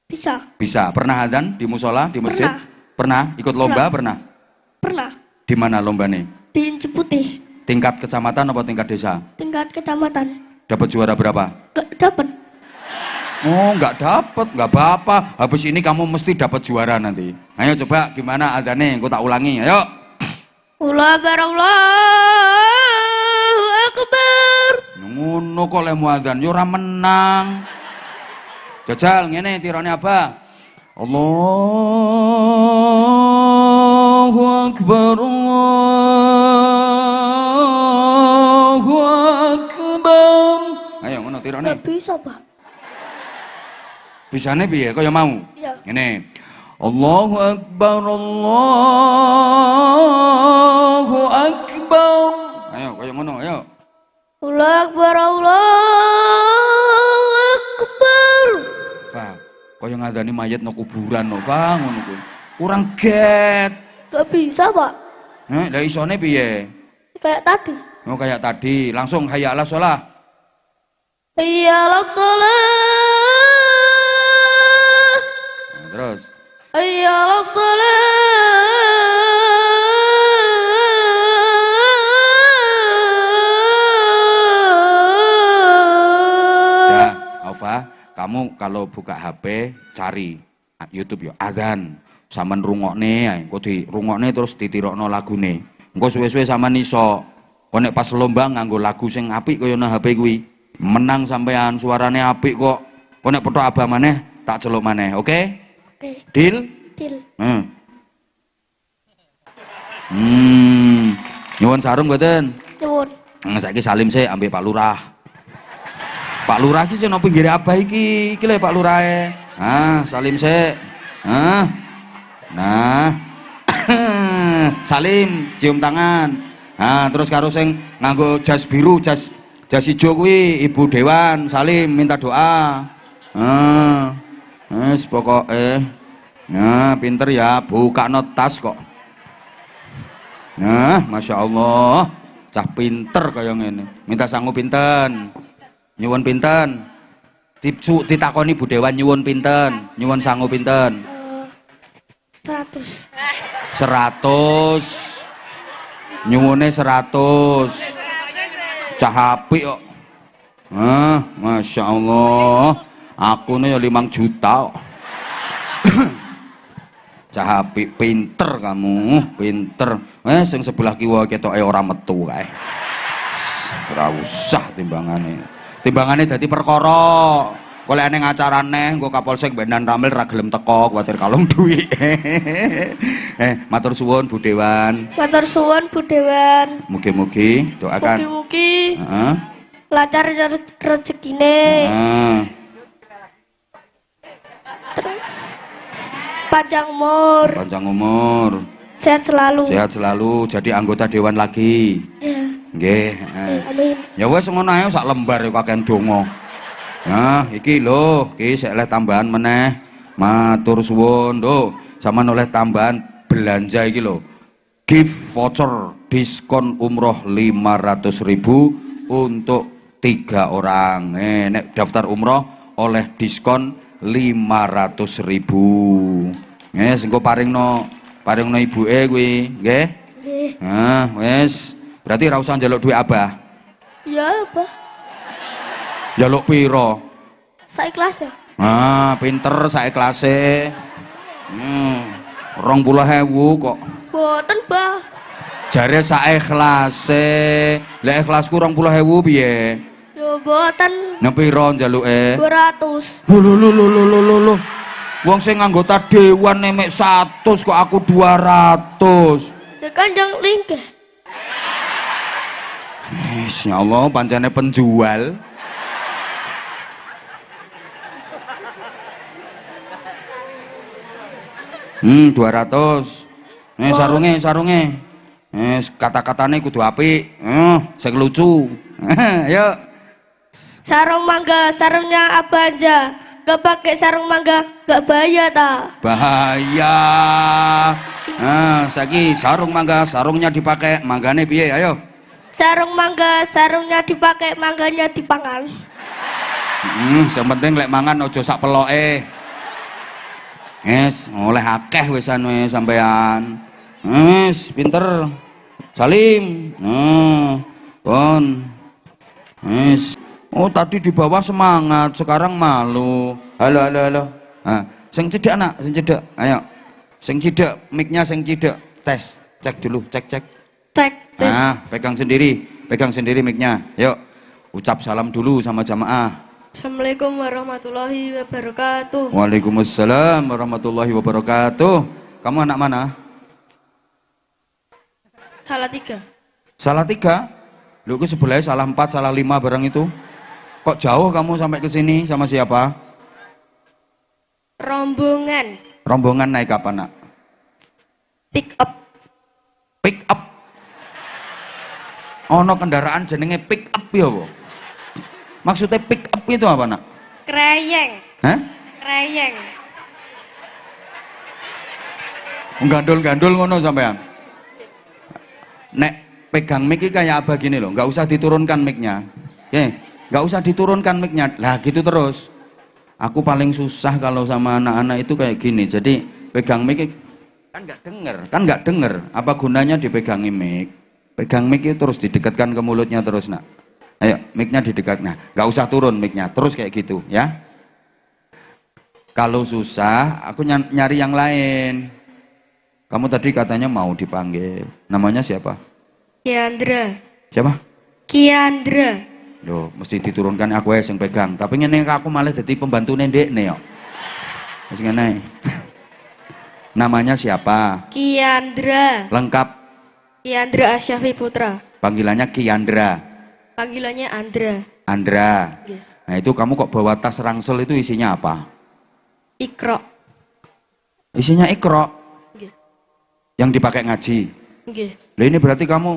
Bisa. Bisa. Pernah adzan di musola, di masjid? Pernah. Ikut lomba pernah? Pernah. Di mana lombane? Di Inci Putih. Tingkat kecamatan atau tingkat desa? Tingkat kecamatan. Dapat juara berapa? Gak dapat. Oh, nggak dapat, nggak apa-apa. Habis ini kamu mesti dapat juara nanti. Ayo coba gimana adzannya? Aku tak ulangi. Ayo. Allahu Akbar. Ngono kok lemu adzan yo ora menang. Jajal ngene tirone apa? Allahu Akbar. Allahu Akbar. Ayo ngono tirone. Gak bisa, Pak. Bisane piye? Kaya mau? Iya. Ngene. Allahu Akbar. Allahu Akbar. Ayo kaya ngono, ayo. Allahu Akbar. Allahu Akbar. Fa, kaya ngadani mayat no kuburan no, Fa, ngono kuwi. Kurang get. Gak bisa, Pak. Lah isone piye? Kayak tadi. Oh kayak tadi, langsung hayya 'alas shalah. Iyalah sholat. Nah, terus. Iyalah sholat. Ya, Alfa, kamu kalau buka HP cari YouTube ya adzan. Sampeyan rungokne ae, engko dirungokne terus ditirokno lagune. Engko suwe-suwe sampean iso. Kok nek pas lomba nganggo lagu sing apik kaya nang HP kuwi, menang sampean suarane apik kok. Kok nek petok abah maneh tak celuk maneh, oke? Oke, Deal? deal. Nyuwun sarung mboten? Nyuwun. Saiki salim sik ambek Pak Lurah. Pak Lurah iki sing nang pinggire abah iki lho Pak Lurahe. Salim sik. Nah. Salim, cium tangan. Terus karo sing nganggo jas biru, jas ijo kuwi Ibu Dewan, salim minta doa. Wis pokoke. Nah, pinter ya, buka tas kok. Nah, Masya Allah, cah pinter kaya ngene. Minta sangu pinten? Nyuwun pinten? Ditakoni Bu Dewan nyuwun pinten? Nyuwun sangu pinten? 100. 100. Nyuwune 100. Cah apik kok. Masya Allah. Aku nih ya 5 juta kok. Cah apik, pinter kamu, pinter. Sing sebelah kiwa ketoke ora metu kae. Ora usah timbangane. Timbangane dadi perkara. Kok lek ning acarane engko Kapolsek Bendan Ramil ra gelem teko, kuwatir kalung duwik. Matur suwun Bu Dewan. Matur suwun Bu Dewan. Mugi-mugi doakan. Mugi-mugi lancar rezekine. Terus panjang umur. Panjang umur. Sehat selalu. Sehat selalu, jadi anggota dewan lagi. Ya. Nggih. Amin. Ya wis ngono ae sak lembar kakean donga. Nah, iki lho, iki sik oleh tambahan meneh. Matur suwun, lho. Sampeyan oleh tambahan belanja iki lho. Gift voucher diskon umroh 500.000 untuk 3 orang. Nek daftar umroh oleh diskon 500.000. Engko paringno ibuke kuwi, nggih? Nggih. Wis. Berarti ra usah njaluk duit abah. Ya, Abah. Njaluk piro? Saikhlasnya. Pinter saiklase. 20.000 kok. Boten, Bah. Jare saikhlase. Lek ikhlasku 20.000 piye? Ya boten. Nang piro njaluke? 200. Lho. Wong sing anggota dewan mek 100 kok aku 200. Ya Kanjeng linggih. Ya Allah, pancene penjual. Hmm, 200. Sarunge. Kata-katane kudu apik. Sing lucu. Ayo. Sarung mangga, sarungnya apa aja? Gak pakai sarung mangga, gak bahaya ta? Bahaya. Saiki sarung mangga, sarungnya dipakai, manggane piye? Ayo. Sarung mangga, sarungnya dipakai, mangganya dipangan. Yang penting lek mangan ojo sak peloke. Oleh akeh wisan wis sampean. Pinter. Salim. Pon. Oh tadi di bawah semangat, sekarang malu. Halo. Sing cedek nak, sing cedek. Ayo. Sing cedek, mic-nya sing cedek. Tes, cek dulu, cek. Cek. Tes. Pegang sendiri mic-nya. Yuk. Ucap salam dulu sama jamaah. Assalamualaikum warahmatullahi wabarakatuh. Waalaikumsalam warahmatullahi wabarakatuh. Kamu anak mana? Salah 3. Salah 3? Lu ke sebelahnya salah 4, salah 5 barang itu. Kok jauh kamu sampai ke sini sama siapa? Rombongan. Rombongan naik apa nak? Pick up. Pick up. Ono kendaraan jenenge pick up ya, Bu. Maksudnya pick up itu apa nak? Kreyeng. Hah? Kreyeng. Gandul-gandul ngono sampean. Nek pegang mic ini kayak apa gini loh, nggak usah diturunkan mic-nya. Nggak usah diturunkan mic-nya. Lah gitu terus. Aku paling susah kalau sama anak-anak itu kayak gini. Jadi pegang mic kan nggak denger. Apa gunanya dipegangi mic? Pegang mic itu terus didekatkan ke mulutnya terus, nak. Ayo, mic-nya didekat. Nah, nggak usah turun mic-nya, terus kayak gitu, ya. Kalau susah, aku nyari yang lain. Kamu tadi katanya mau dipanggil. Namanya siapa? Kiandra. Siapa? Kiandra. Loh, mesti diturunkan aku yang pegang. Tapi ngene aku malah jadi pembantu ndek nih yo. Wis ngene. Namanya siapa? Kiandra. Lengkap. Kiandra Asyafi Putra. Panggilannya Kiandra. Panggilannya Andra. Andra. Nggih. Nah, itu kamu kok bawa tas rangsel itu isinya apa? Ikro. Isinya ikro. Nggih. Yang dipakai ngaji. Nggih. Lah ini berarti kamu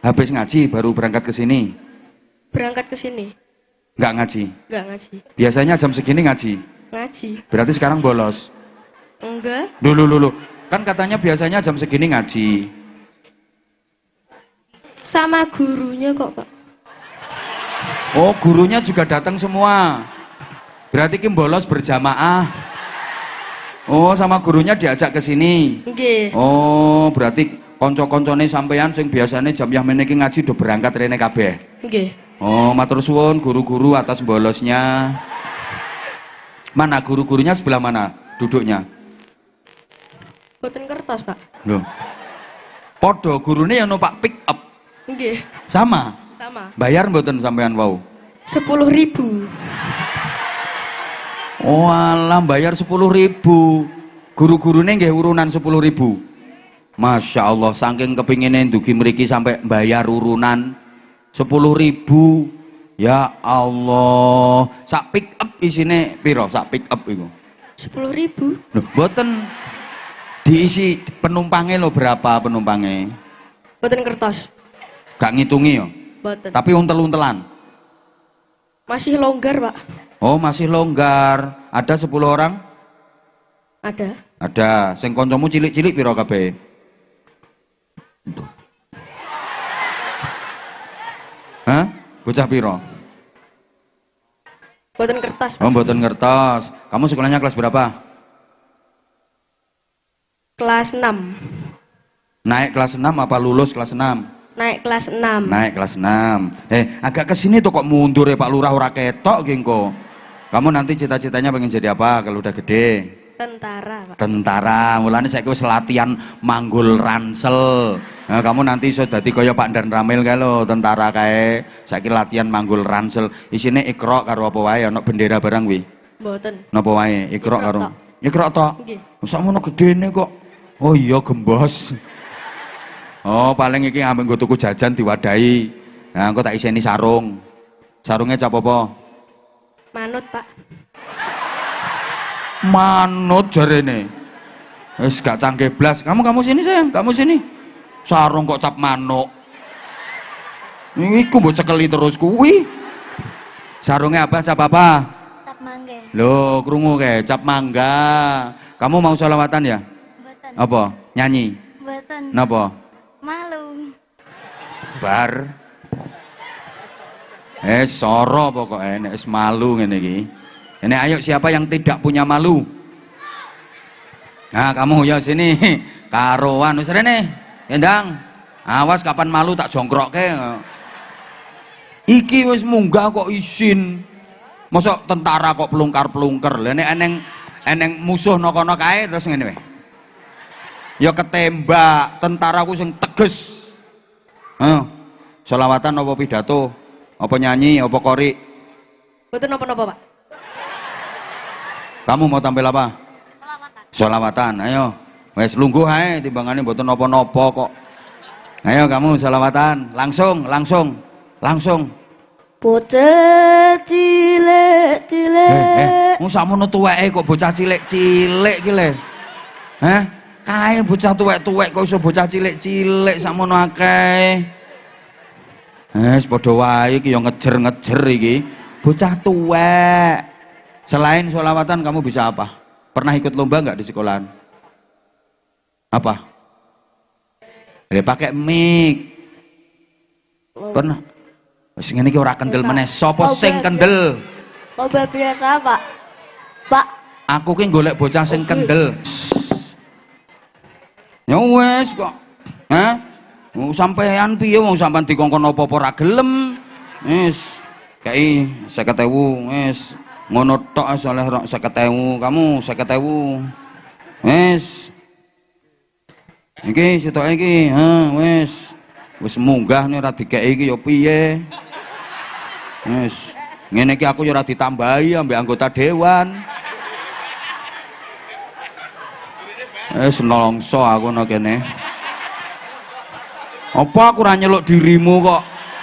habis ngaji baru berangkat ke sini. Berangkat ke sini. Nggak ngaji. Enggak ngaji. Biasanya jam segini ngaji. Ngaji. Berarti sekarang bolos. Enggak. Dulu. Kan katanya biasanya jam segini ngaji. Sama gurunya kok, Pak. Oh, gurunya juga datang semua. Berarti Kim bolos berjamaah. Oh, sama gurunya diajak ke sini. Nggih. Oh, berarti konco-koncone sampean sing biasanya jam yang meniki ngaji udah berangkat rene kabeh. Nggih. Oh, matur suwun guru-guru atas bolosnya. Mana guru-gurunya sebelah mana duduknya? Boten kertas, Pak. Loh. Podo gurune yang numpak pick up. Nggih. Sama. Sama. Bayar mboten sampean wau? 10.000. Oh, alah bayar 10.000. Guru-gurune nggih urunan 10.000. Masya Allah, saking kepingin dugi mriki sampai bayar urunan 10.000. Ya Allah, sak pick up isine piro? Sak pick up itu 10.000. loh, boten diisi penumpangnya lo berapa penumpangnya? Boten kertas. Gak ngitungi ya? Boten. Tapi untel-untelan? Masih longgar, Pak. Oh, masih longgar. Ada 10 orang? Ada. Ada. Sing koncomu cilik-cilik piro kabeh? Hah? Bocah piro? Boten kertas, Pak. Oh, mboten ngertos. Kamu sekolahnya kelas berapa? Kelas 6. Naik kelas 6 apa lulus kelas 6? Naik kelas 6. Naik kelas 6. Agak kesini tuh kok mundur ya Pak Lurah, ora ketok gengko. Kamu nanti cita-citanya pengen jadi apa kalau udah gede? Tentara, Pak. Tentara. Mulane saya wis latihan manggul ransel. Nah, kamu nanti iso dadi kaya Pak Dan Ramil kae lho, tentara kae. Saiki latihan manggul ransel. Isine ikro karo apa wae, ana bendera barang kuwi. Mboten. Napa wae? Ikro karo. Ikro tok. Nggih. Sakmono gedene kok. Oh iya gembos. Oh, paling iki ambek nggo tuku jajan diwadahi. Nah, engko tak iseni sarung. Sarungnya cap apa? Manut, Pak. Manut jarene. Wis gak canggih blas. Kamu sini sayang, kamu sini. Sarung kok cap manuk. Iku mbok cekeli terus kuwi. Sarungnya apa? Cap apa? Cap mangga. Loh, krungu ke, cap mangga. Kamu mau sholawatan ya? Mboten. Apa? Nyanyi? Mboten. Napa? Malu. Bar. Soro pokoknya, nek malu ngene iki. Ini ayo siapa yang tidak punya malu? Nah, kamu ya sini. Karoan wis rene. Endang. Awas kapan malu tak jongkrokke. Iki wis munggah kok isin. Mosok tentara kok pelungkar-pelungker. Lah nek eneng musuh nokono kae terus ngene wae. Ya ketembak, tentaraku sing teges. Selawatan apa pidato? Apa nyanyi, apa korik? Mboten napa-napa, Pak. Kamu mau tampil apa? Selawatan. Ayo. Wes lungguh ae timbangane mboten napa-napa kok. Ayo kamu selawatan, langsung. Bocah cilik-cilik. Wong sakmono tuweke kok bocah cilik-cilik ki le. Hah? Kae bocah tuwek-tuwek kok iso bocah cilik-cilik sakmono akeh. Wes padha wae iki ya ngejer-ngejer iki. Bocah tuwek. Selain sholawatan kamu bisa apa? Pernah ikut lomba nggak di sekolahan? Apa? pakai mic. Pernah. Wis ngene iki ora kendel meneh. Sapa sing kendel? Mobil biasa, Pak. Pak. Aku ki golek bocah sing kendel. Ya wis kok. Hah? Sampean piye wong sampean dikongkon apa-apa ora gelem. Wis kei 50.000 wis. Ngono tok oleh 50.000, kamu 50.000. Wis. Iki sitoke iki, wis. Wis munggah nek ora dikeki iki ya piye. Wis. Ngene iki aku ya ora ditambahi ambek anggota dewan. Nelongso aku nang kene. Apa aku ora nyeluk dirimu kok?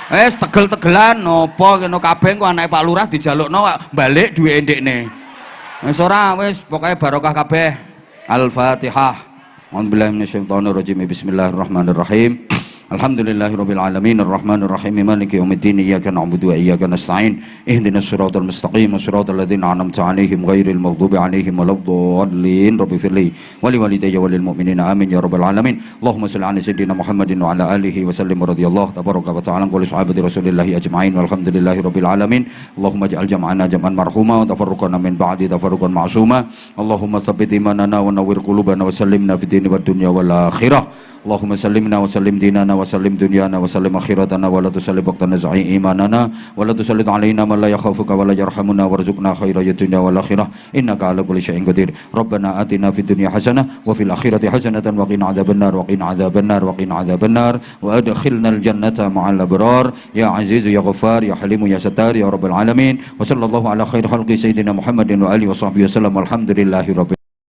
Tegel-tegelan apa kene kabeh kok anake Pak Lurah dijalukno kok balik duwe ndekne. Wis ora wis pokoke barokah kabeh. Al-Fatihah. A'udzubillahi minasyaitonir rajim. Bismillahirrahmanirrahim. Alhamdulillahirabbil alamin arrahmanir rahim maliki yaumiddin iyyaka na'budu wa iyyaka nasta'in ihdinas siratal mustaqim siratal ladzina an'amta 'alaihim ghairil maghdubi 'alaihim waladdallin rabbighfirli wa liwalidayya walil mu'minina amin ya rabbal alamin Allahumma shalli 'ala sayyidina Muhammadin wa 'ala alihi wa sallim radhiyallahu tabaraka wa ta'ala qul sahabati rasulillahi ajma'in walhamdulillahirabbil alamin Allahumma ij'al jam'ana jam'an marhuma wa tafarruqana min ba'di tafarruqan ma'suma Allahumma tsabbit imanana wa nawwir qulubana wa sallimna fid dini wad dunya wal akhirah Allahumma sallimna wa sallim dinana wa sallim dunyana wa sallim akhiratana wa la tusallim waqtana za'i imanana wa la tusallit alaina man la yakhafuka wa la yarhamuna warzuqna khairal dunya wal akhirah innaka ala kulli syai'in qadir Rabbana atina fid dunya hasanah wa fil akhirati hasanatan wa qina adzabannar wa qina adzabannar wa qina adzabannar wa adkhilnal jannata ma'al abrar ya aziz ya ghaffar ya halim ya sattar ya rabbal alamin wa sallallahu ala khairi khalqi sayyidina Muhammadin wa alihi wa sahbihi wasallam walhamdulillahi rabbil